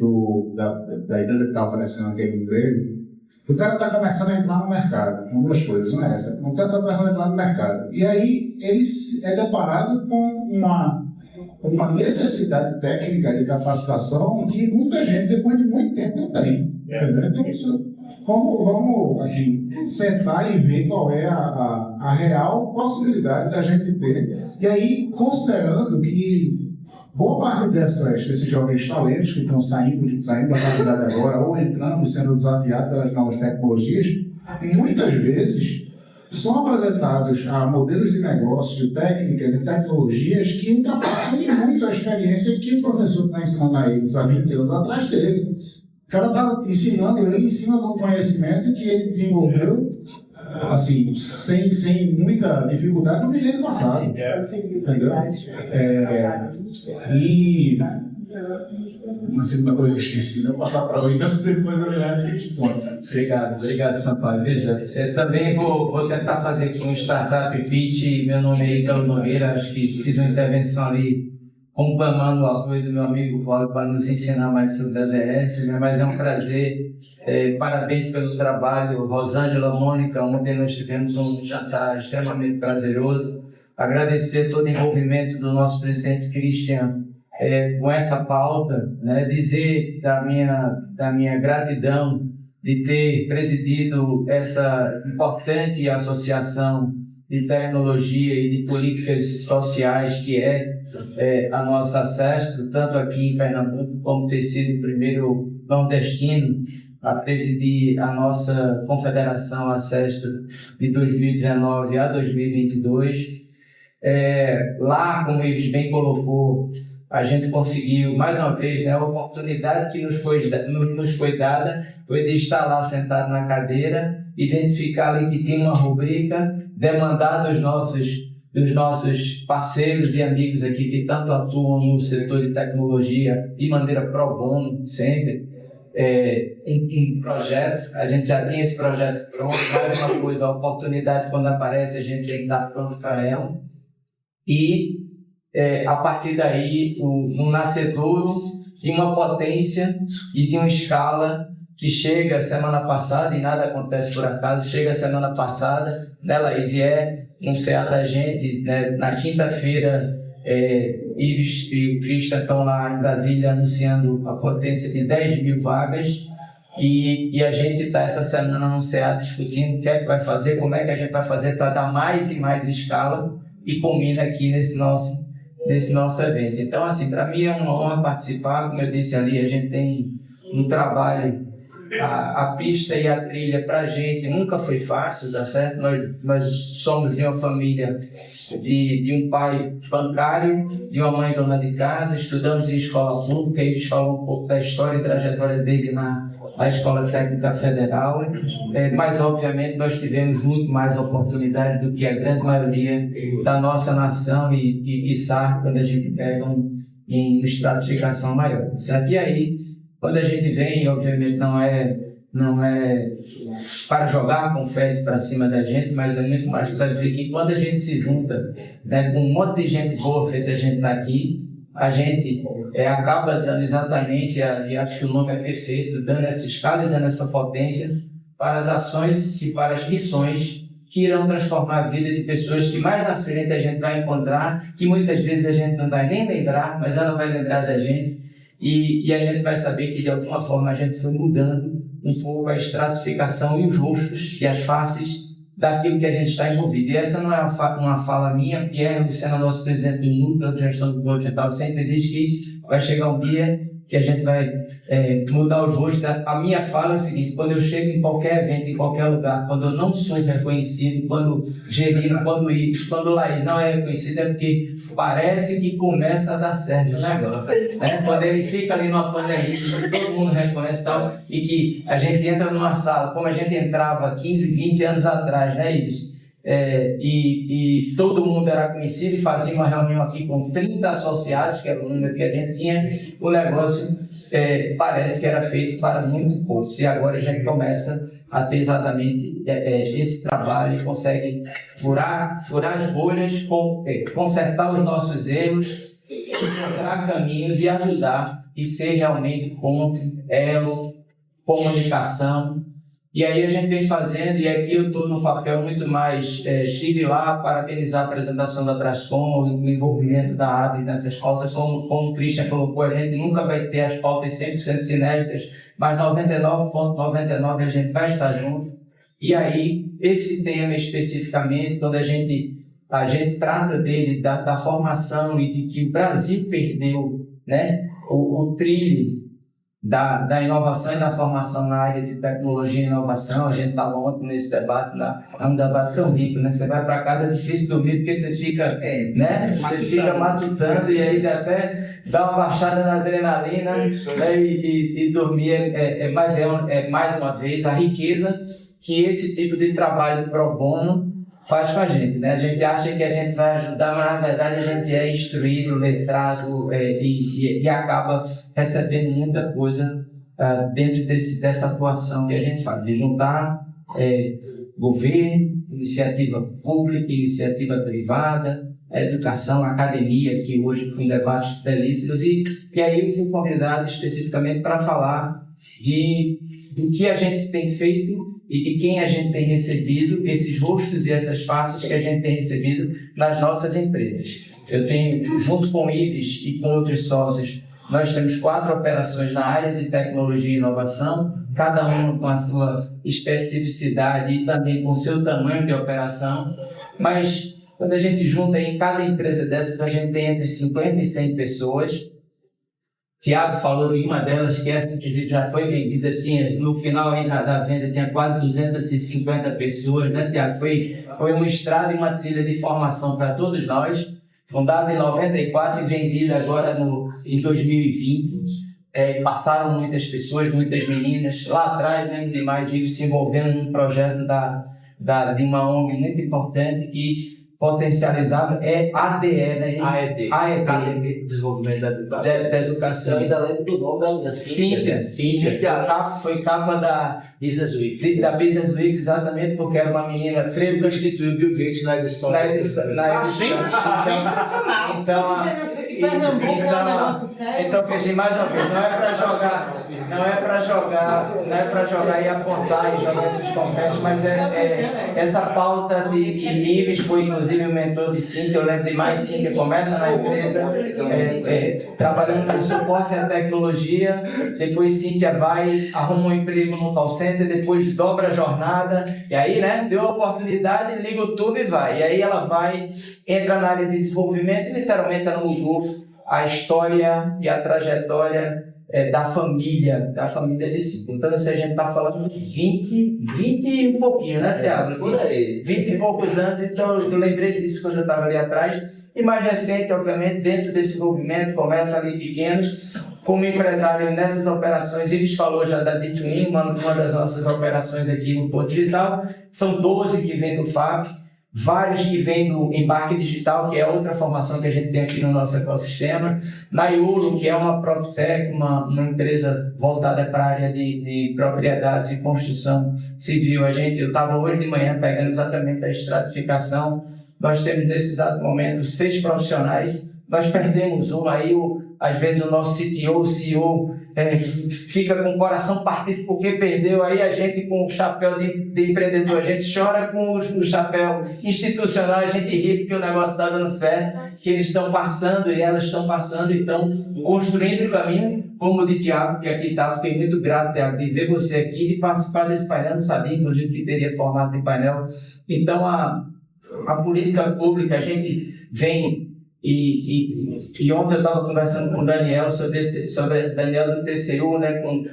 da empresa que está oferecendo aquele emprego, o cara está começando a entrar no mercado, com duas coisas, não é essa? O cara está começando a entrar no mercado. E aí ele é deparado com uma necessidade técnica de capacitação que muita gente, depois de muito tempo, não tem. Então, vamos assim, sentar e ver qual é a real possibilidade da gente ter. E aí, considerando que boa parte desses jovens talentos que estão saindo da faculdade agora, ou entrando, sendo desafiados pelas novas tecnologias, muitas vezes são apresentados a modelos de negócio, técnicas e tecnologias que ultrapassam muito a experiência que o professor está ensinando a eles há 20 anos atrás teve. O cara está ensinando, ele ensina um conhecimento que ele desenvolveu assim, sem muita dificuldade no milênio passado. Entendeu? E uma segunda coisa que eu esqueci, não passar para o então depois eu olhar e te conto. Obrigado, Sampaio. Veja, eu também vou tentar fazer aqui um startup pitch. Meu nome é Ítalo Nogueira, acho que fiz uma intervenção ali reclamando o apoio do meu amigo Paulo para nos ensinar mais sobre a DRS, mas é um prazer. Parabéns pelo trabalho, Rosângela, Mônica. Ontem nós tivemos um jantar extremamente prazeroso. Agradecer todo o envolvimento do nosso presidente Christian com essa pauta, né? Dizer da minha gratidão de ter presidido essa importante associação de tecnologia e de políticas sociais que é a nossa SESTO, tanto aqui em Pernambuco como ter sido o primeiro nordestino a presidir a nossa confederação, a SESTO, de 2019 a 2022. Lá, como eles bem colocou, a gente conseguiu, mais uma vez, né, a oportunidade que nos foi dada foi de estar lá sentado na cadeira, identificar ali que tinha uma rubrica, demandar dos nossos parceiros e amigos aqui que tanto atuam no setor de tecnologia de maneira pro bono, sempre, em projeto. A gente já tinha esse projeto pronto, mais uma coisa, a oportunidade quando aparece a gente tem que estar pronto para ela. E a partir daí, um nascedouro de uma potência e de uma escala que chega semana passada, e nada acontece por acaso, chega semana passada, né, Laís? No CA da gente, né, na quinta-feira, Ives e o Christian estão lá em Brasília anunciando a potência de 10 mil vagas, e a gente está essa semana no CA discutindo o que é que vai fazer, como é que a gente vai fazer para dar mais e mais escala, e culmina aqui nesse nosso evento. Então, assim, para mim é uma honra participar. Como eu disse ali, a gente tem um trabalho, a pista e a trilha para a gente nunca foi fácil, tá certo? Nós somos de uma família de um pai bancário, de uma mãe dona de casa, estudamos em escola pública, eles falam um pouco da história e trajetória dele na Escola Técnica Federal, mas obviamente nós tivemos muito mais oportunidades do que a grande maioria da nossa nação e quiçá quando a gente pega em estratificação maior, certo? E aí, quando a gente vem, obviamente não é para jogar confete para cima da gente, mas é muito mais para dizer que quando a gente se junta, né, com um monte de gente boa feita a gente daqui, a gente acaba dando exatamente, e acho que o nome é perfeito, dando essa escala e dando essa potência para as ações e para as missões que irão transformar a vida de pessoas que mais na frente a gente vai encontrar, que muitas vezes a gente não vai nem lembrar, mas ela vai lembrar da gente, e a gente vai saber que de alguma forma a gente foi mudando um pouco a estratificação e os rostos e as faces daquilo que a gente está envolvido. E essa não é uma fala minha. Pierre Lucena, nosso presidente do Núcleo de Gestão do Digital, sempre diz que vai chegar um dia que a gente vai mudar os rostos. A minha fala é o seguinte: quando eu chego em qualquer evento, em qualquer lugar, quando eu não sou reconhecido, quando Gerino, quando Ives, quando Laís não é reconhecido, é porque parece que começa a dar certo o negócio. Quando ele fica ali numa pandemia, todo mundo reconhece e tal, e que a gente entra numa sala, como a gente entrava 15, 20 anos atrás, né, Ives? E todo mundo era conhecido e fazia uma reunião aqui com 30 associados, que era o número que a gente tinha. O negócio parece que era feito para muito poucos, e agora a gente começa a ter exatamente esse trabalho e consegue furar as bolhas, consertar os nossos erros, encontrar caminhos e ajudar e ser realmente ponte, elo, comunicação. E aí a gente vem fazendo, e aqui eu estou no papel muito mais, estive lá parabenizar a apresentação da Trascom, o envolvimento da ABRE nessas pautas, como o Christian colocou, a gente nunca vai ter as pautas 100% sinérgicas, mas 99,99% a gente vai estar junto. E aí, esse tema especificamente, quando a gente trata dele, da formação e de que o Brasil perdeu, né, o trilho da inovação e da formação na área de tecnologia e inovação. A gente estava ontem nesse debate, é um debate tão rico, né? Você vai para casa, é difícil dormir porque você fica, né? Você fica matutando, e aí até dá uma baixada na adrenalina, né? E dormir mais uma vez a riqueza que esse tipo de trabalho pro bono faz com a gente, né? A gente acha que a gente vai ajudar, mas na verdade a gente é instruído, letrado e acaba recebendo muita coisa dentro dessa atuação que a gente faz, de juntar governo, iniciativa pública, iniciativa privada, a educação, a academia, que hoje tem debates belíssimos, e aí eu fui convidado especificamente para falar do que a gente tem feito e de quem a gente tem recebido, esses rostos e essas faces que a gente tem recebido nas nossas empresas. Eu tenho, junto com o Ives e com outros sócios, nós temos 4 operações na área de tecnologia e inovação, cada uma com a sua especificidade e também com o seu tamanho de operação, mas quando a gente junta em cada empresa dessas, a gente tem entre 50 e 100 pessoas. Tiago falou em uma delas, que essa inclusive já foi vendida, no final ainda da venda tinha quase 250 pessoas, né, Tiago? Foi uma estrada e uma trilha de formação para todos nós, fundada em 94 e vendida agora em 2020. Passaram muitas pessoas, muitas meninas, lá atrás, né, demais, se envolvendo num projeto de uma ONG muito importante que potencializava ADE, né? AED. AED. Desenvolvimento da Educação. Eu ainda lembro do nome da minha Cíntia. Foi capa da Business Week. Da Business Week, exatamente, porque era uma menina preta. Substituiu Bill Gates na edição. Na edição. Sensacional. Então, veja, mais uma vez, não é para jogar e apontar e jogar esses confetes, mas essa pauta de Ives foi inclusive o mentor de Cíntia. Eu lembro demais, Cíntia começa na empresa trabalhando no suporte à tecnologia, depois Cíntia arruma um emprego no call center, depois dobra a jornada, e aí, né, deu a oportunidade, liga o tubo e vai. E aí ela entra na área de desenvolvimento e literalmente ela mudou a história e a trajetória da família de Cíntia. Então, se a gente está falando de 20 e um pouquinho, né, Thiago? 20 e poucos anos, então eu lembrei disso quando eu estava ali atrás. E mais recente, obviamente, dentro desse movimento, começa ali pequenos, como empresário nessas operações. Eles falou já da D2In, uma das nossas operações aqui no Ponto Digital. São 12 que vêm do FAP, vários que vêm do Embarque Digital, que é outra formação que a gente tem aqui no nosso ecossistema. Na Iulo, que é uma PropTech, uma empresa voltada para a área de propriedades e construção civil. Eu estava hoje de manhã pegando exatamente a estratificação. Nós temos nesse exato momento 6 profissionais. Nós perdemos um, aí às vezes o nosso CTO, CEO, fica com o coração partido porque perdeu, aí a gente com o chapéu de empreendedor, a gente chora, com o chapéu institucional, a gente ri porque o negócio está dando certo, que eles estão passando e elas estão passando, então construindo o caminho, como o de Tiago, que aqui está. Fiquei muito grato, Tiago, de ver você aqui, de participar desse painel. Não sabia, inclusive, que teria formato de painel. Então, a política pública, a gente vem. E ontem eu estava conversando com o Daniel sobre Daniel do TCU, né, com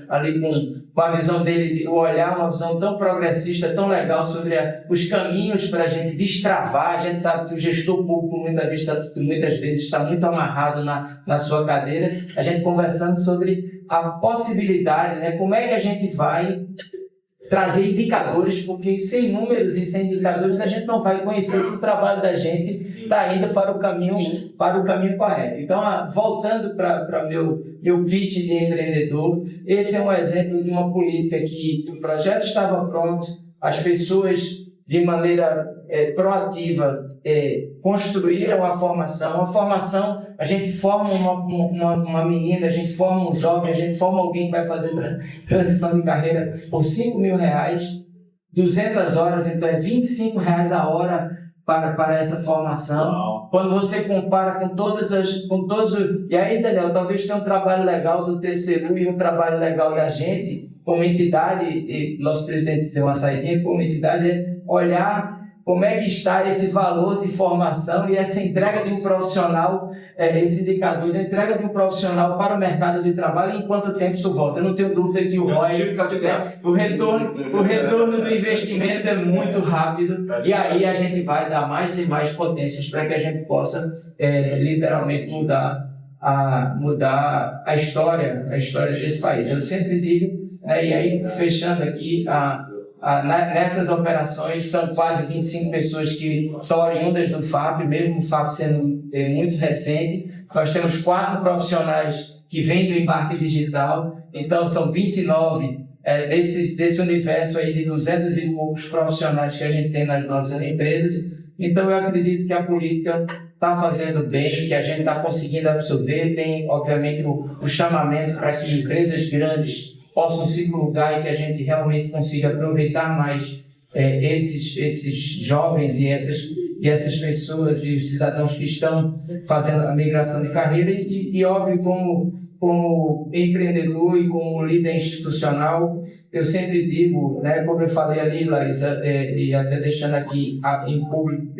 a visão dele, o olhar, uma visão tão progressista, tão legal sobre os caminhos para a gente destravar. A gente sabe que o gestor público muitas vezes está muito amarrado na sua cadeira. A gente conversando sobre a possibilidade, né, como é que a gente vai trazer indicadores, porque sem números e sem indicadores a gente não vai conhecer se o trabalho da gente está indo para o caminho correto. Então, voltando para meu pitch de empreendedor, esse é um exemplo de uma política que o projeto estava pronto, as pessoas de maneira proativa construíram a formação, a gente forma uma menina, a gente forma um jovem, a gente forma alguém que vai fazer transição de carreira por R$5.000, 200 horas, então é R$25 a hora para essa formação. Quando você compara com todos os... E aí, Daniel, talvez tenha um trabalho legal do TCU e um trabalho legal da gente, como entidade, e nosso presidente deu uma saidinha, como entidade, olhar como é que está esse valor de formação e essa entrega de um profissional, esse indicador de entrega de um profissional para o mercado de trabalho, em quanto tempo isso volta. Eu não tenho dúvida que o retorno do investimento é muito rápido, e aí a gente vai dar mais e mais potências para que a gente possa literalmente mudar a história desse país. Eu sempre digo, e aí fechando aqui, nessas operações são quase 25 pessoas que são oriundas do FAP, mesmo o FAP sendo muito recente. Nós temos 4 profissionais que vêm do embarque digital, então são 29 desse universo aí de 200 e poucos profissionais que a gente tem nas nossas empresas. Então eu acredito que a política está fazendo bem, que a gente está conseguindo absorver. Tem, obviamente, o chamamento para que empresas grandes possam se plugar e que a gente realmente consiga aproveitar mais esses jovens e essas pessoas e os cidadãos que estão fazendo a migração de carreira. E óbvio, como empreendedor e como líder institucional, eu sempre digo, né, como eu falei ali, Laísa, e até deixando aqui em público,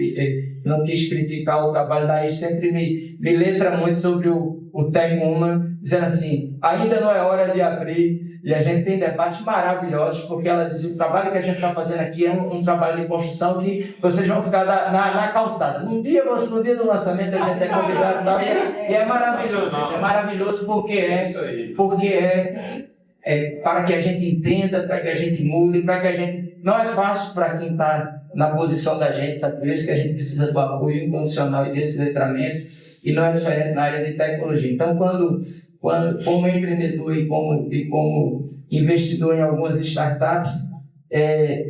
não quis criticar o trabalho da Laís, sempre me letra muito sobre o Tech Woman, dizendo assim, ainda não é hora de abrir. E a gente tem debates maravilhosos, porque ela diz, o trabalho que a gente está fazendo aqui é um trabalho de construção que vocês vão ficar na calçada. No dia do lançamento a gente é convidado e é maravilhoso. É maravilhoso porque para que a gente entenda, para que a gente mude, para que a gente... Não é fácil para quem está na posição da gente, tá? Por isso que a gente precisa do apoio incondicional e desse letramento, e não é diferente na área de tecnologia. Então, como empreendedor e como investidor em algumas startups,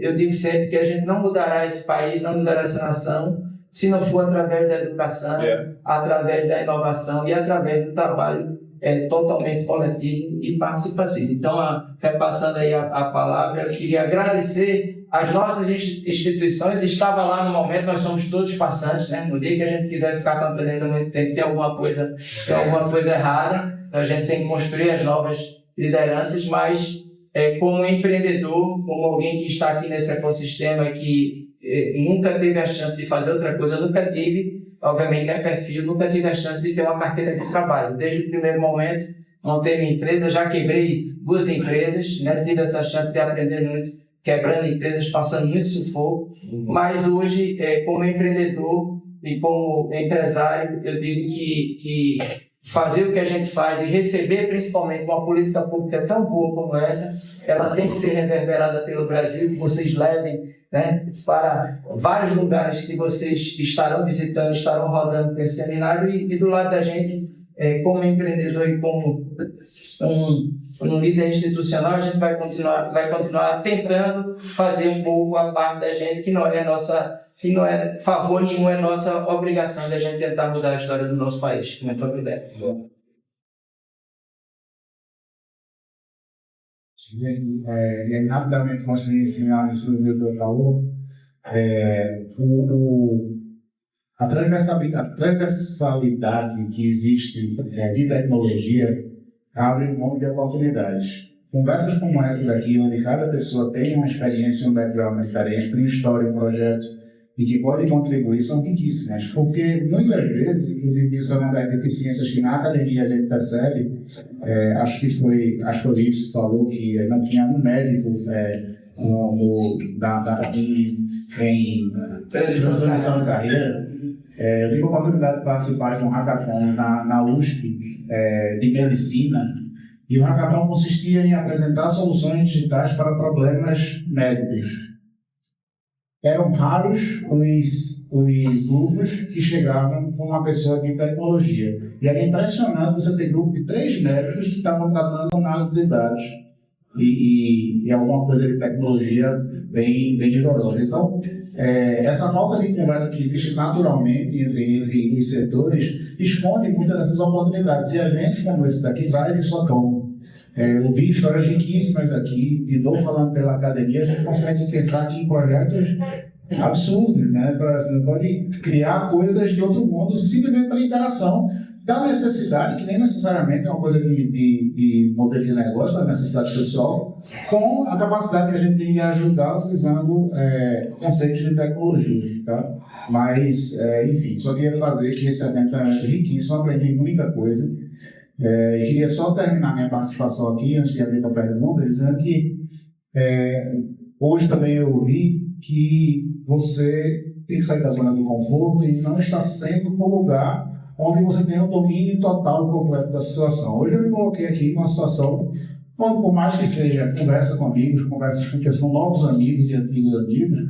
eu digo sempre que a gente não mudará esse país, não mudará essa nação, se não for através da educação, através da inovação e através do trabalho totalmente coletivo e participativo. Então, repassando aí a palavra, eu queria agradecer as nossas instituições. Estava lá no momento, nós somos todos passantes, né? No dia que a gente quiser ficar campanhando muito tempo, tem alguma coisa errada, a gente tem que construir as novas lideranças, mas como empreendedor, como alguém que está aqui nesse ecossistema que nunca teve a chance de fazer outra coisa, eu nunca tive, obviamente é perfil, nunca tive a chance de ter uma carteira de trabalho. Desde o primeiro momento, montei minha empresa, já quebrei 2 empresas, né? Tive essa chance de aprender muito, quebrando empresas, passando muito sufoco, mas hoje, como empreendedor e como empresário, eu digo que fazer o que a gente faz e receber principalmente uma política pública tão boa como essa, ela tem que ser reverberada pelo Brasil, que vocês levem, né, para vários lugares que vocês estarão visitando, estarão rodando com esse seminário e do lado da gente, como empreendedor e como um líder institucional, a gente vai continuar tentando fazer um pouco a parte da gente, que não é favor nenhum, é nossa obrigação de a gente tentar mudar a história do nosso país. Muito obrigado. Rapidamente construir isso no meu que eu falou, a transversalidade que existe de tecnologia abre um monte de oportunidades. Conversas como essa daqui, onde cada pessoa tem uma experiência, um background diferente, tem uma história, um projeto, e que podem contribuir, são riquíssimas, porque muitas vezes, inclusive, isso é uma das deficiências que na academia a gente percebe. Acho que foi o Lito que falou que não tinha um médico em transição de carreira. Eu tive a oportunidade de participar de um hackathon na USP de medicina, e o hackathon consistia em apresentar soluções digitais para problemas médicos. Eram raros os grupos que chegavam com uma pessoa de tecnologia. E era impressionante você ter grupo de 3 médicos que estavam tratando análise de dados e alguma coisa de tecnologia bem rigorosa. Então, essa falta de conversa que existe naturalmente entre os setores esconde muitas dessas oportunidades. E eventos como esse daqui traz isso à tona. Eu vi histórias riquíssimas aqui, de novo falando pela academia, a gente consegue pensar aqui em projetos absurdos, né? Você pode criar coisas de outro mundo simplesmente pela interação da necessidade, que nem necessariamente é uma coisa de modelo de negócio, mas necessidade pessoal, com a capacidade que a gente tem de ajudar utilizando conceitos de tecnologia, tá? Mas, enfim, só queria fazer que esse evento é riquíssimo, aprendi muita coisa. Eu queria só terminar minha participação aqui, antes de abrir para a pergunta, dizendo que hoje também eu ouvi que você tem que sair da zona de conforto e não está sendo um lugar onde você tem o domínio total e completo da situação. Hoje eu me coloquei aqui numa situação Por mais que seja conversa com amigos, conversas com novos amigos e antigos amigos,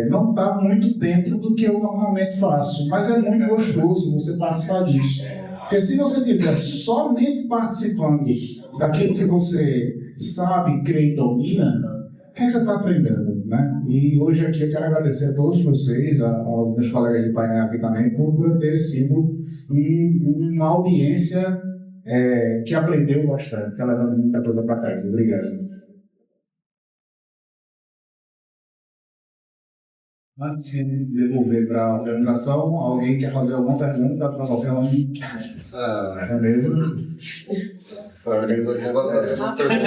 não está muito dentro do que eu normalmente faço, mas é muito gostoso você participar disso. Porque se você estiver somente participando daquilo que você sabe, crê e domina, o que é que você está aprendendo, né? E hoje aqui eu quero agradecer a todos vocês, aos meus colegas de painel aqui também, por ter sido uma audiência que aprendeu bastante, que ela levou muita coisa para casa. Obrigado. Antes de devolver para a terminação, alguém quer fazer alguma pergunta para qualquer um? Beleza? A organização vai fazer uma pergunta.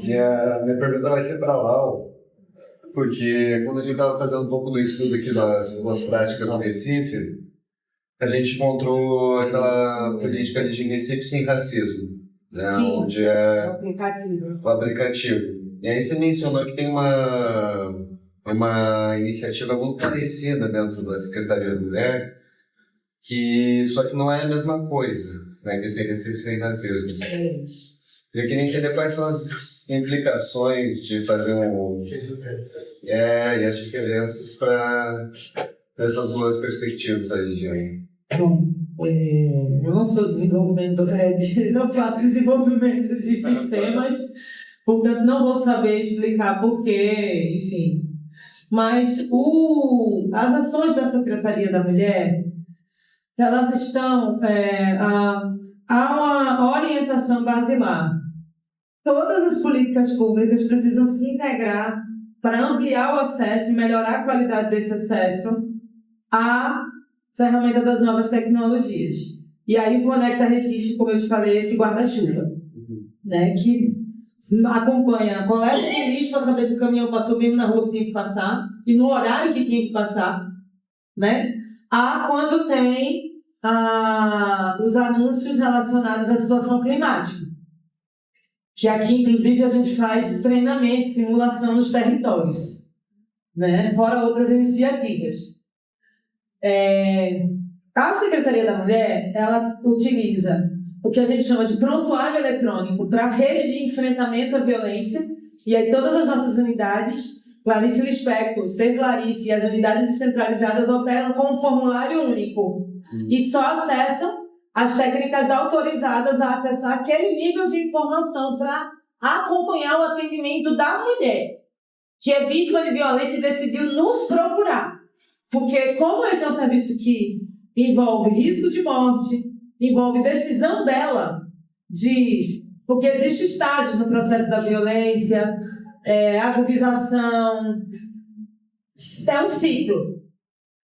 Minha pergunta vai ser para a Lau, porque quando a gente estava fazendo um pouco do estudo aqui das práticas no Recife, a gente encontrou aquela política de Recife sem racismo, né? Sim, onde o aplicativo. E aí você mencionou que tem uma iniciativa muito parecida dentro da Secretaria da Mulher, só que não é a mesma coisa, né, que esse Recife sem racismo. Eu queria entender quais são as implicações de fazer e as diferenças para essas duas perspectivas aí, Jean. Bom, eu não sou desenvolvimento web, não faço desenvolvimento de sistemas, portanto não vou saber explicar porquê, enfim. Mas as ações da Secretaria da Mulher, elas estão há uma orientação basilar. Todas as políticas públicas precisam se integrar para ampliar o acesso e melhorar a qualidade desse acesso à ferramenta das novas tecnologias. E aí o Conecta Recife, como eu te falei, esse guarda-chuva, né, que acompanha, coleta de lixo para saber se o caminhão passou mesmo na rua que tinha que passar e no horário que tinha que passar, né? Quando tem os anúncios relacionados à situação climática, que aqui, inclusive, a gente faz treinamento, simulação nos territórios, né? Fora outras iniciativas. A Secretaria da Mulher, ela utiliza o que a gente chama de prontuário eletrônico para a rede de enfrentamento à violência, e aí todas as nossas unidades, Clarice Lispector, Ser Clarice e as unidades descentralizadas operam com um formulário único e só acessam as técnicas autorizadas a acessar aquele nível de informação para acompanhar o atendimento da mulher que é vítima de violência e decidiu nos procurar. Porque como esse é um serviço que envolve risco de morte, envolve decisão dela porque existem estágios no processo da violência, agudização, é um ciclo.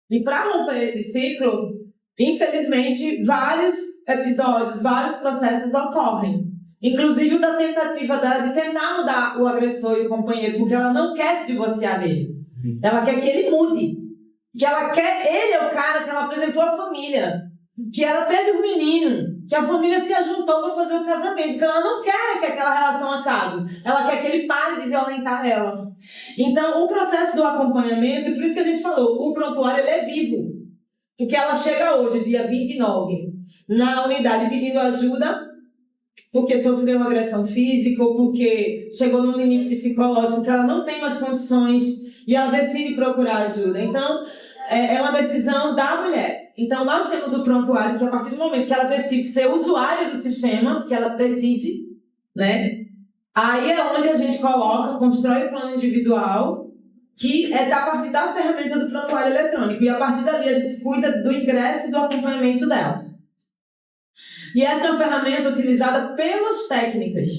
E para romper esse ciclo, infelizmente, vários episódios, vários processos ocorrem. Inclusive o da tentativa dela de tentar mudar o agressor e o companheiro, porque ela não quer se divorciar dele. Ela quer que ele mude. Que ela quer, ele é o cara que ela apresentou à família. Que ela teve um menino, que a família se ajuntou para fazer o casamento, que ela não quer que aquela relação acabe. Ela quer que ele pare de violentar ela. Então, o processo do acompanhamento, e por isso que a gente falou, o prontuário ele é vivo. Porque ela chega hoje, dia 29, na unidade pedindo ajuda, porque sofreu uma agressão física ou porque chegou num limite psicológico que ela não tem mais condições e ela decide procurar ajuda. Então, é uma decisão da mulher. Então, nós temos o prontuário que a partir do momento que ela decide ser usuária do sistema, que ela decide, né? Aí é onde a gente constrói o plano individual, que é a partir da ferramenta do prontuário eletrônico. E a partir dali a gente cuida do ingresso e do acompanhamento dela. E essa é uma ferramenta utilizada pelas técnicas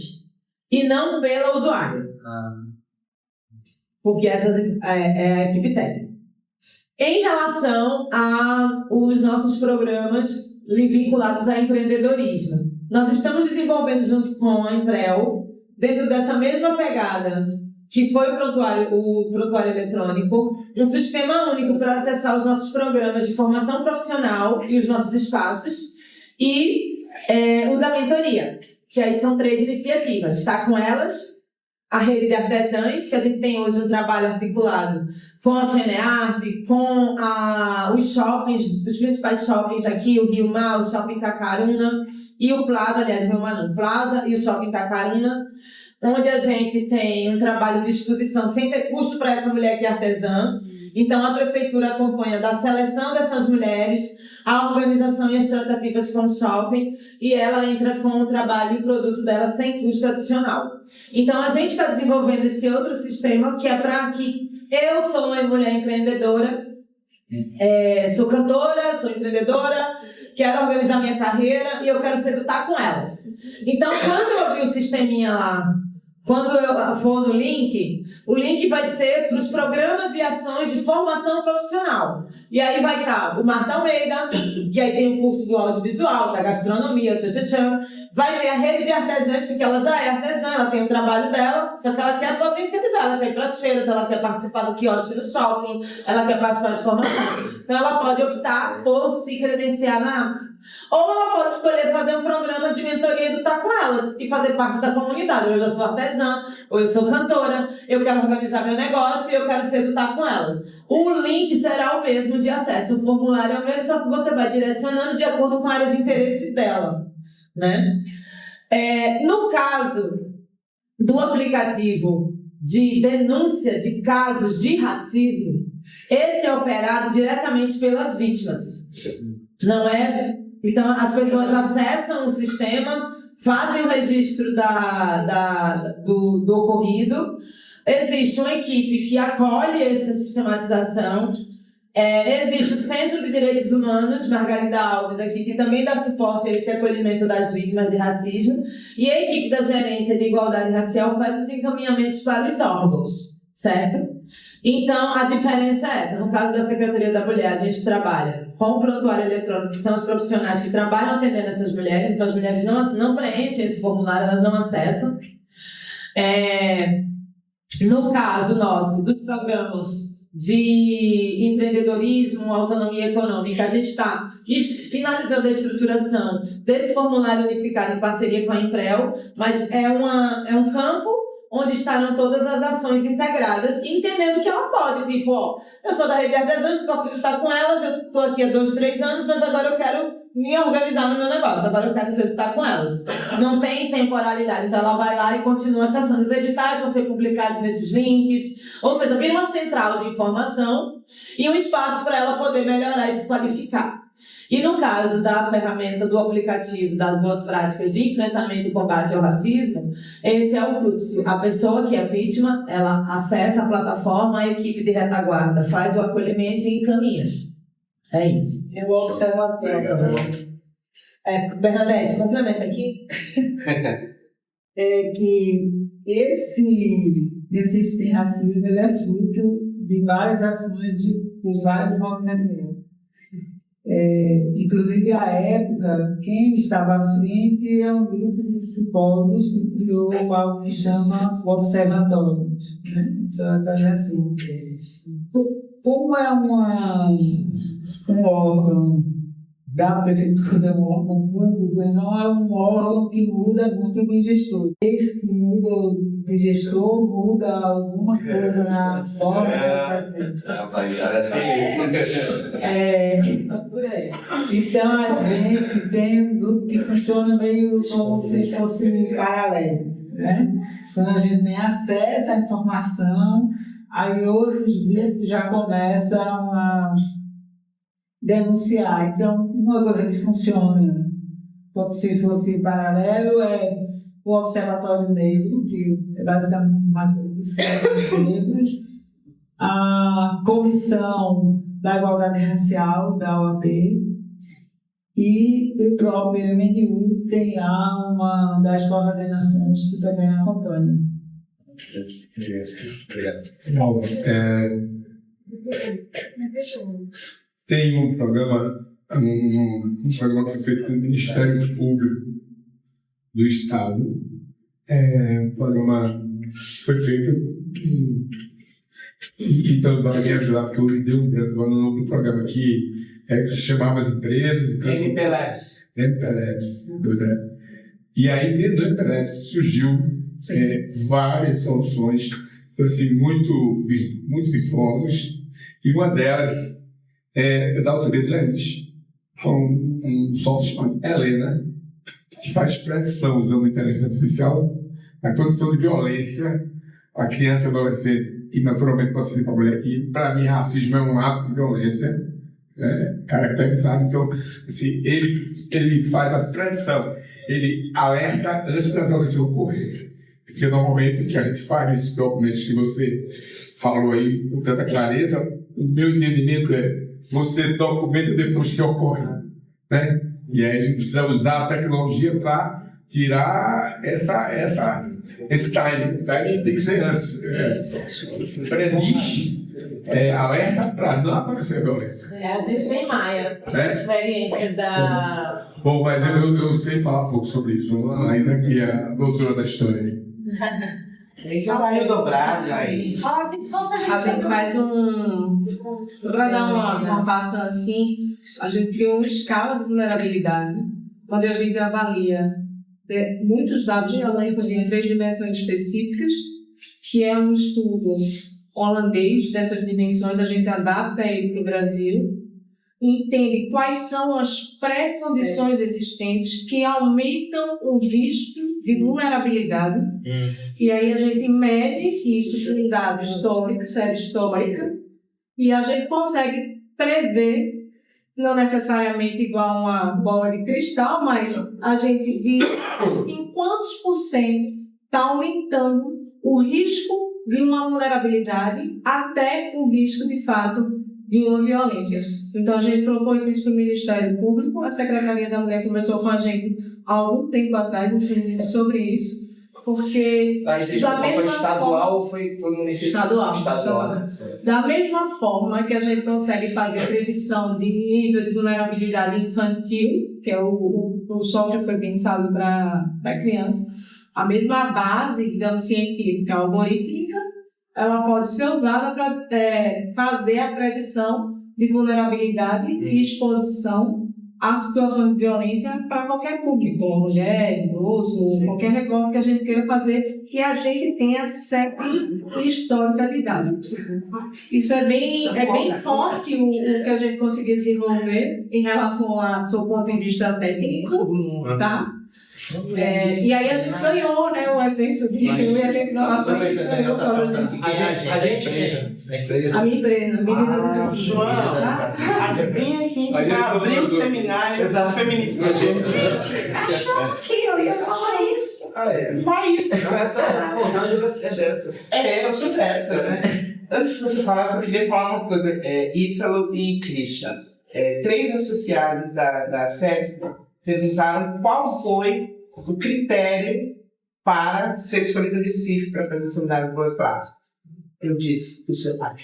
e não pela usuária. Porque essa é a equipe técnica. Em relação aos nossos programas vinculados a empreendedorismo, nós estamos desenvolvendo junto com a Emprel, dentro dessa mesma pegada, que foi o prontuário eletrônico, um sistema único para acessar os nossos programas de formação profissional e os nossos espaços, e o da mentoria, que aí são 3 iniciativas. Está com elas a rede de artesãs, que a gente tem hoje um trabalho articulado com a FENEARTE, com os shoppings, os principais shoppings aqui, o Rio Mar, o Shopping Itacaruna e o Plaza, aliás, o Rio Mar não, Plaza e o Shopping Itacaruna, onde a gente tem um trabalho de exposição sem ter custo para essa mulher que é artesã. Então, a prefeitura acompanha da seleção dessas mulheres, a organização e as tratativas com o shopping, e ela entra com o trabalho e o produto dela sem custo adicional. Então, a gente está desenvolvendo esse outro sistema que é para que eu sou uma mulher empreendedora, sou cantora, sou empreendedora, quero organizar minha carreira e eu quero sedutar com elas. Então, quando eu abrir o sisteminha lá, quando eu for no link, o link vai ser para os programas e ações de formação profissional. E aí vai estar o Marta Almeida, que aí tem o curso do audiovisual, da gastronomia, vai ter a rede de artesãs, porque ela já é artesã, ela tem o trabalho dela, só que ela quer potencializar, ela quer ir para as feiras, ela quer participar do quiosque do shopping, ela quer participar de formação. Então ela pode optar por se credenciar na APA. Ou ela pode escolher fazer um programa de mentoria e educar com elas e fazer parte da comunidade. Ou eu sou artesã, ou eu sou cantora, eu quero organizar meu negócio e eu quero se educar com elas. O link será o mesmo de acesso, o formulário é o mesmo, só que você vai direcionando de acordo com a área de interesse dela, né? No caso do aplicativo de denúncia de casos de racismo, esse é operado diretamente pelas vítimas, não é? Então, as pessoas acessam o sistema, fazem o registro do ocorrido. Existe uma equipe que acolhe essa sistematização. Existe o Centro de Direitos Humanos, Margarida Alves aqui, que também dá suporte a esse acolhimento das vítimas de racismo. E a equipe da Gerência de Igualdade Racial faz os encaminhamentos para os órgãos, certo? Então, a diferença é essa. No caso da Secretaria da Mulher, a gente trabalha com o prontuário eletrônico, que são os profissionais que trabalham atendendo essas mulheres. Então, as mulheres não preenchem esse formulário, elas não acessam. No caso nosso, dos programas de empreendedorismo, autonomia econômica, a gente está finalizando a estruturação desse formulário unificado em parceria com a Emprel, mas é um campo onde estarão todas as ações integradas, entendendo que ela pode, tipo, eu sou da Rede Artesãs, estou a estar com elas, eu estou aqui há 2, 3 anos, mas agora eu quero me organizar no meu negócio, agora eu quero estar com elas. Não tem temporalidade, então ela vai lá e continua acessando. Os editais vão ser publicados nesses links, ou seja, vira uma central de informação e um espaço para ela poder melhorar e se qualificar. E no caso da ferramenta, do aplicativo das boas práticas de enfrentamento e combate ao racismo, esse é o fluxo. A pessoa que é vítima, ela acessa a plataforma, a equipe de retaguarda faz o acolhimento e encaminha. É isso. Eu observo Bernadette, complementa aqui. É que esse sem racismo ele é fruto de várias ações de vários movimentos. Inclusive, à época, quem estava à frente é um grupo de psicólogos que criou algo que chama o Observatório. Né? Então, é assim, como é um órgão da prefeitura, um órgão público, não é um órgão que muda muito de gestor. Desde que muda de gestor, muda alguma coisa na forma de fazer. Então, a gente tem um grupo que funciona meio como se fosse um paralelo, né? Quando a gente tem acesso à informação, aí outros grupos já começam a denunciar. Então, uma coisa que funciona como se fosse paralelo é o Observatório Negro, que é basicamente uma coisa de negros, a Comissão da Igualdade Racial, da OAB, e o próprio MNU tem lá uma das coordenações que também acompanha. Paulo, tem um programa que foi feito com o Ministério Público do Estado. O programa foi feito e então vai me ajudar, porque eu me dei um branco no nome do programa que se chamava as empresas. MPLabs. MPLabs, pois é. E aí, dentro do MPLabs surgiu várias soluções assim, muito virtuosas, e uma delas é da autoria de Leite, um software chamado Helena, que faz predição usando inteligência artificial na condição de violência a criança e adolescente, e naturalmente pode ser para a mulher, e para mim racismo é um ato de violência caracterizado. Então, assim, ele faz a predição, ele alerta antes da violência ocorrer. Porque normalmente o que a gente faz nesses documentos que você falou aí com tanta clareza, o meu entendimento é você documenta depois que ocorre, né? E aí a gente precisa usar a tecnologia para tirar esse time. O time tem que ser antes. Prediz, alerta para não acontecer violência. A gente tem Maia, a experiência da... Bom, mas eu sei falar um pouco sobre isso. A Isa aqui é a doutora da história aí. Aí já vai dobrar, aí. A gente faz para dar uma passão assim, a gente criou uma escala de vulnerabilidade, onde a gente avalia muitos dados biológicos em 3 dimensões específicas, que é um estudo holandês dessas dimensões, a gente adapta ele para o Brasil, entende quais são as pré-condições existentes que aumentam o risco de vulnerabilidade, e aí a gente mede isso com dados históricos, série histórica, e a gente consegue prever, não necessariamente igual uma bola de cristal, mas a gente diz em quantos por cento está aumentando o risco de uma vulnerabilidade até o risco, de fato, de uma violência. Então, a gente propôs isso para o Ministério Público, a Secretaria da Mulher conversou com a gente há algum tempo atrás, inclusive, sobre isso, porque da mesma estadual ou foi municipal? Estadual. Da mesma forma que a gente consegue fazer previsão de nível de vulnerabilidade infantil, que é o software foi pensado para criança, a mesma base, digamos, científica, algorítmica, ela pode ser usada para fazer a predição de vulnerabilidade e exposição a situações de violência para qualquer público, uma mulher, idoso, qualquer recorte que a gente queira fazer, que a gente tenha certa histórica de dados. Isso é bem forte o que a gente conseguiu desenvolver em relação ao seu ponto de vista técnico, tá? E aí a gente ganhou, né, o evento de inovação. A minha empresa, Joana, adivinha quem abriu o seminário feminicida? Gente, achou que eu ia falar isso. Mas eu sou dessas, né? Antes de você falar, só queria falar uma coisa. Ítalo e Christian, 3 associados da CESP, perguntaram qual foi o critério para ser escolhido Recife para fazer o seminário do Boas Plásticas. Eu disse, o seu pai.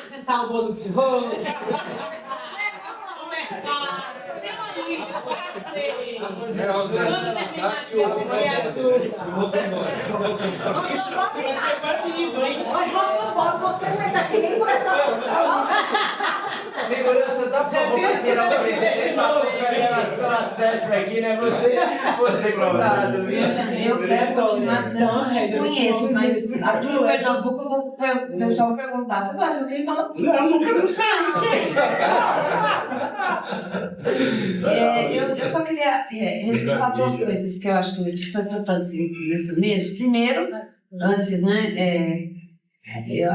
Sentar o bolo de rolo. Você não está aqui nem por essa Segurança da aqui, né? Você contado. Eu quero continuar dizendo que eu te conheço, mas aqui em Pernambuco o pessoal perguntar, você gosta do que ele fala? Não, nunca não sabe. Eu só queria reforçar 2 coisas que eu acho que são importantes nesse mesmo. Primeiro, antes, né,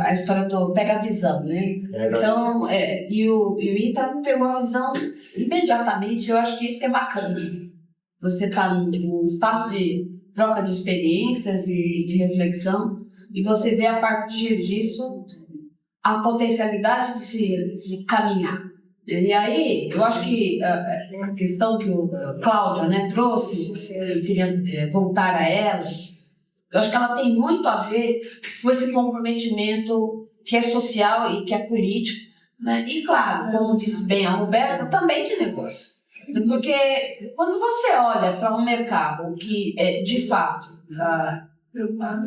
a história do pega a visão, né? Então, e o Ítalo pegou a visão imediatamente. Eu acho que isso que é bacana. Você está num espaço de troca de experiências e de reflexão, e você vê a partir disso a potencialidade de se caminhar. E aí, eu acho que a questão que o Cláudia, né, trouxe, eu queria voltar a ela, eu acho que ela tem muito a ver com esse comprometimento que é social e que é político, né? E claro, como disse bem a Roberta, também de negócio. Porque quando você olha para um mercado que, de fato, a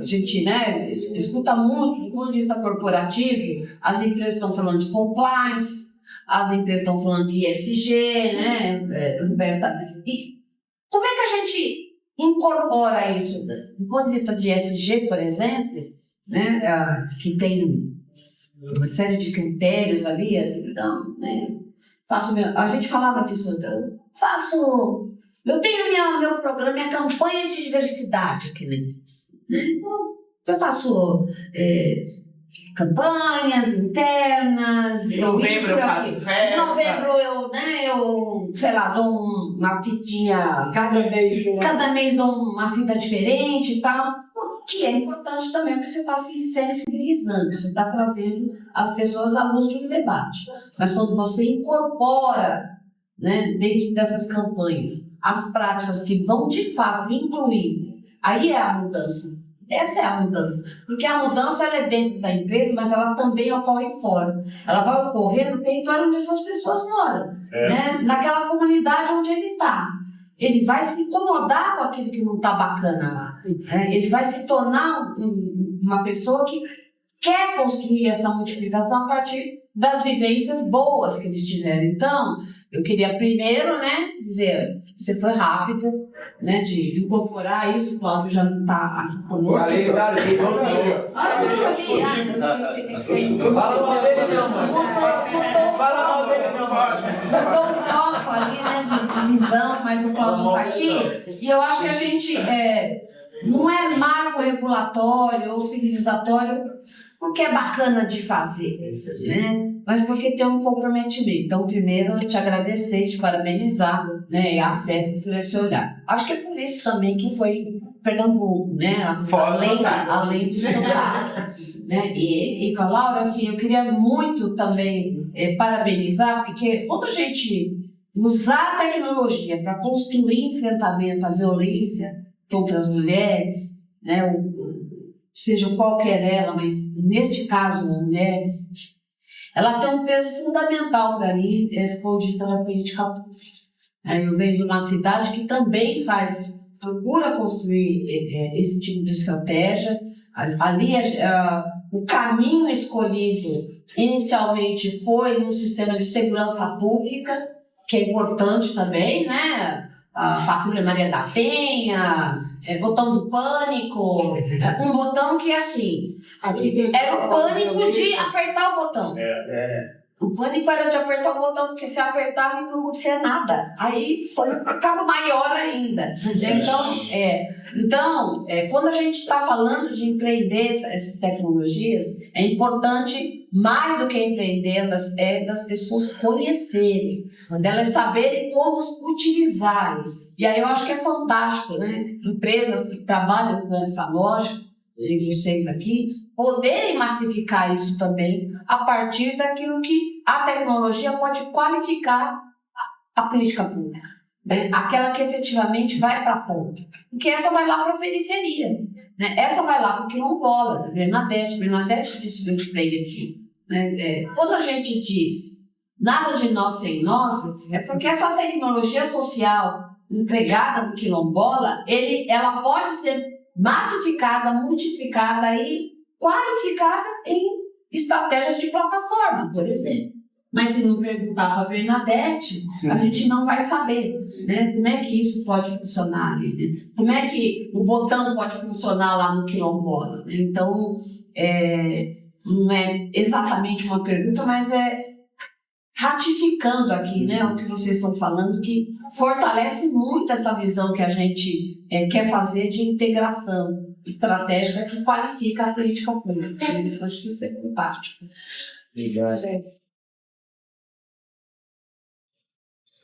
gente, né, escuta muito do ponto de vista corporativo, as empresas estão falando de compliance, as empresas estão falando de ESG, né, Roberta? E como é que a gente incorpora isso? Do ponto de vista de ESG, por exemplo, né, que tem uma série de critérios ali, assim, então, né, a gente falava disso, eu tenho meu programa, minha campanha de diversidade aqui, né? Eu faço campanhas internas. Em novembro eu faço festa. Em novembro eu sei lá, dou uma fitinha. Cada mês dou uma fita diferente e tal. Que é importante também, porque você está se sensibilizando, você está trazendo as pessoas à luz de um debate. Mas quando você incorpora, né, dentro dessas campanhas as práticas que vão de fato incluir, aí é a mudança. Essa é a mudança. Porque a mudança ela é dentro da empresa, mas ela também ocorre fora. Ela vai ocorrer no território onde essas pessoas moram, né? Naquela comunidade onde ele está. Ele vai se incomodar com aquilo que não está bacana lá. Ele vai se tornar uma pessoa que quer construir essa multiplicação a partir das vivências boas que eles tiveram. Então, eu queria primeiro, né, dizer, você foi rápido, né, de incorporar isso. O Cláudio já não está aqui conosco. Fala mal dele, não, mano. Fala mal dele, não, mano. Mudou o foco ali, né, de visão, mas o Cláudio está aqui. E eu acho que a gente não é marco regulatório ou civilizatório porque é bacana de fazer, né? Mas porque tem um comprometimento. Então, primeiro, eu te agradecer, te parabenizar, né, a SEB por esse olhar. Acho que é por isso também que foi Pernambuco, né? Além do sotaque. Né? E com a Laura, assim, eu queria muito também parabenizar, porque quando a gente usar a tecnologia para construir enfrentamento à violência contra as mulheres, né, seja qualquer ela, mas neste caso as mulheres, ela tem um peso fundamental para mim, do ponto de vista da política pública. Eu venho de uma cidade que também procura construir esse tipo de estratégia. Ali, o caminho escolhido inicialmente foi um sistema de segurança pública, que é importante também, né? A Patrulha Maria da Penha, botão do pânico, um botão que, assim, era o pânico de apertar o botão. O pânico era de apertar o botão, porque se apertava e não acontecia nada. Aí ficava maior ainda. Então, quando a gente está falando de empreender essas tecnologias, é importante, mais do que empreendê-las, das pessoas conhecerem, delas saberem como utilizar isso. E aí eu acho que é fantástico, né? Empresas que trabalham com essa lógica, vocês aqui, poderem massificar isso também a partir daquilo que a tecnologia pode qualificar a política pública, né? Aquela que efetivamente vai para a ponta, porque essa vai lá para a periferia, né? Essa vai lá para o quilombola, Bernadette disse muito bem aqui, né? Quando a gente diz nada de nós sem nós, é porque essa tecnologia social empregada no quilombola, ela pode ser massificada, multiplicada e qualificada em estratégias de plataforma, por exemplo. Mas se não perguntar para a Bernadette, a gente não vai saber, né? Como é que isso pode funcionar ali, né? Como é que o botão pode funcionar lá no quilombola, né? Então, não é exatamente uma pergunta, mas ratificando aqui, né, o que vocês estão falando, que fortalece muito essa visão que a gente quer fazer de integração estratégica que qualifica a política pública. Eu acho que isso é fantástico. Obrigado.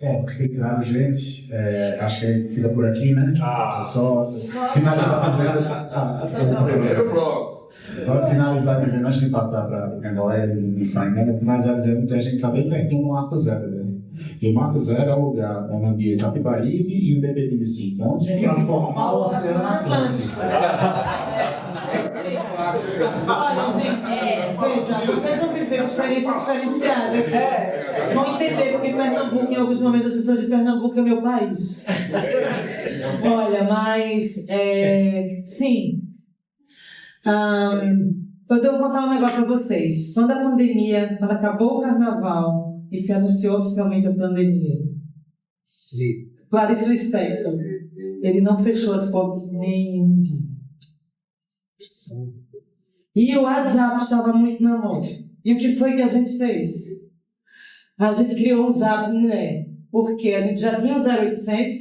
Obrigado, gente. Acho que a gente fica por aqui, né? Só finalizar dizendo. Para finalizar dizendo, antes de passar para a galera e para a Emenda, finalizar dizendo que a gente está bem pertinho no Marco Zero, né? E o Marco Zero é o lugar da Mangueira de Capibaribe e o Beberibe, então, transformar o Oceano Atlântico. Olha, gente, veja, vocês vão viver uma experiência diferenciada. Vão entender porque Pernambuco, em alguns momentos, as pessoas dizem Pernambuco é meu país. Olha, mas, sim. Eu devo contar um negócio a vocês. Quando acabou o carnaval, e se anunciou oficialmente a pandemia. Sim. Clarice Lispector, ele não fechou as portas nenhum dia. E o WhatsApp estava muito na moda. E o que foi que a gente fez? A gente criou o Zap Mulher, porque a gente já tinha o 0800,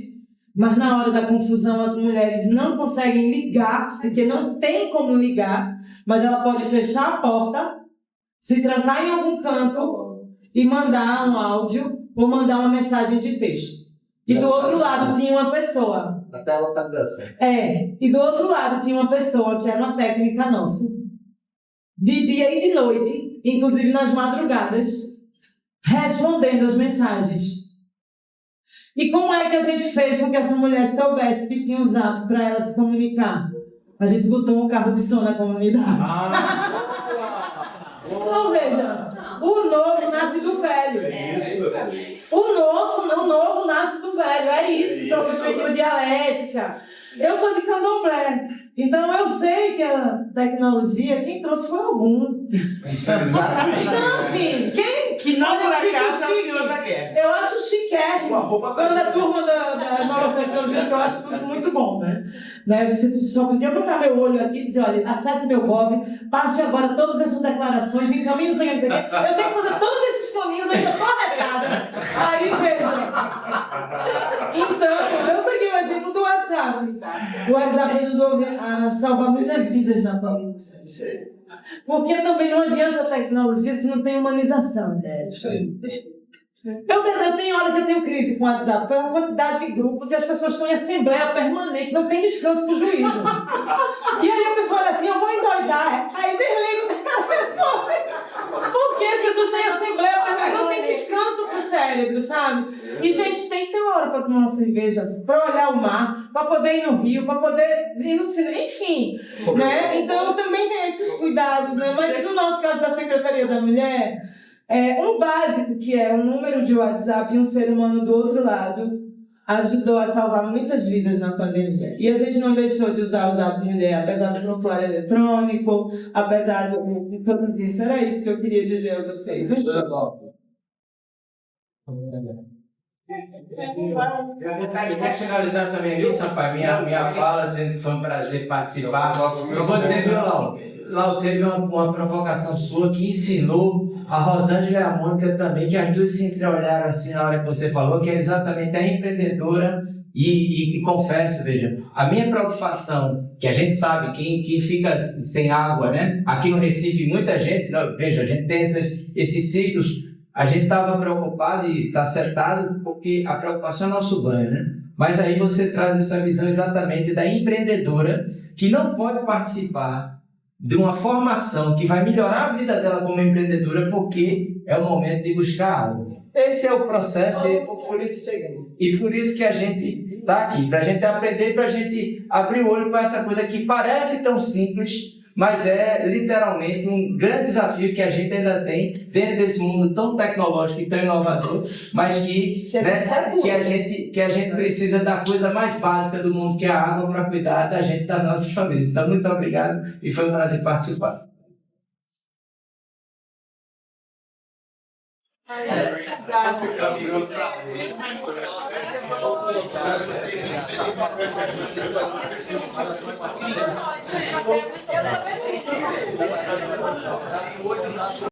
mas na hora da confusão as mulheres não conseguem ligar, porque não tem como ligar, mas ela pode fechar a porta, se trancar em algum canto e mandar um áudio ou mandar uma mensagem de texto. E do outro lado tinha uma pessoa. A tela tá dançando. E do outro lado tinha uma pessoa que era uma técnica nossa. De dia e de noite, inclusive nas madrugadas, respondendo as mensagens. E como é que a gente fez com que essa mulher soubesse que tinha um Zap para ela se comunicar? A gente botou um carro de som na comunidade. Então veja, o novo nasce do velho. O novo nasce do velho, é isso, sua perspectiva dialética. Eu sou de candomblé, então eu sei que a tecnologia, quem trouxe foi algum. Exatamente. Então assim, Que não por olha, eu fico acaso é o chique. senhor da guerra. Eu acho chiquérrimo. Quando a turma da novas tecnologias, que eu acho tudo muito bom, né? Você só podia botar meu olho aqui e dizer, olha, acesse meu Gov, passe agora todas essas declarações, encaminhe, não sei o que. Eu tenho que fazer todos esses caminhos, ainda tô arretada. Aí, veja. Então, eu peguei o exemplo do WhatsApp. O WhatsApp ajudou a salvar muitas vidas na pandemia. Porque também não adianta a tecnologia se não tem humanização. Eu tenho hora que eu tenho crise com o WhatsApp, pela quantidade de grupos e as pessoas estão em assembleia permanente, não tem descanso pro juízo. E aí a pessoa olha assim, eu vou endoidar, aí desliga o telefone. Porque as pessoas estão em assembleia permanente, não tem descanso pro cérebro, sabe? E gente, tem que ter uma hora para tomar uma cerveja, para olhar o mar, para poder ir no rio, para poder ir no cinema, enfim, né? Então também tem esses cuidados, né? Mas no nosso caso da Secretaria da Mulher, um básico que é o número de WhatsApp e um ser humano do outro lado ajudou a salvar muitas vidas na pandemia. E a gente não deixou de usar o Zap Mulher, apesar do prontuário eletrônico, apesar de tudo isso. Era isso que eu queria dizer a vocês. Eu vou finalizar também aqui, Sampaio, minha fala, dizendo que foi um prazer participar. Eu vou dizer, viu, Lau, teve uma provocação sua que ensinou a Rosângela e a Mônica também, que as duas se entreolharam assim na hora que você falou, que é exatamente a empreendedora e confesso, veja, a minha preocupação, que a gente sabe que fica sem água, né? Aqui no Recife, muita gente, veja, a gente tem esses ciclos. A gente estava preocupado e está acertado porque a preocupação é nosso ganho, né? Mas aí você traz essa visão exatamente da empreendedora que não pode participar de uma formação que vai melhorar a vida dela como empreendedora porque é o momento de buscar algo. Esse é o processo e por isso que a gente está aqui, para a gente aprender, para a gente abrir o olho para essa coisa que parece tão simples, mas é literalmente um grande desafio que a gente ainda tem dentro desse mundo tão tecnológico e tão inovador, mas que a gente precisa da coisa mais básica do mundo, que é a água, para cuidar da gente, das nossas famílias. Então, muito obrigado e foi um prazer participar.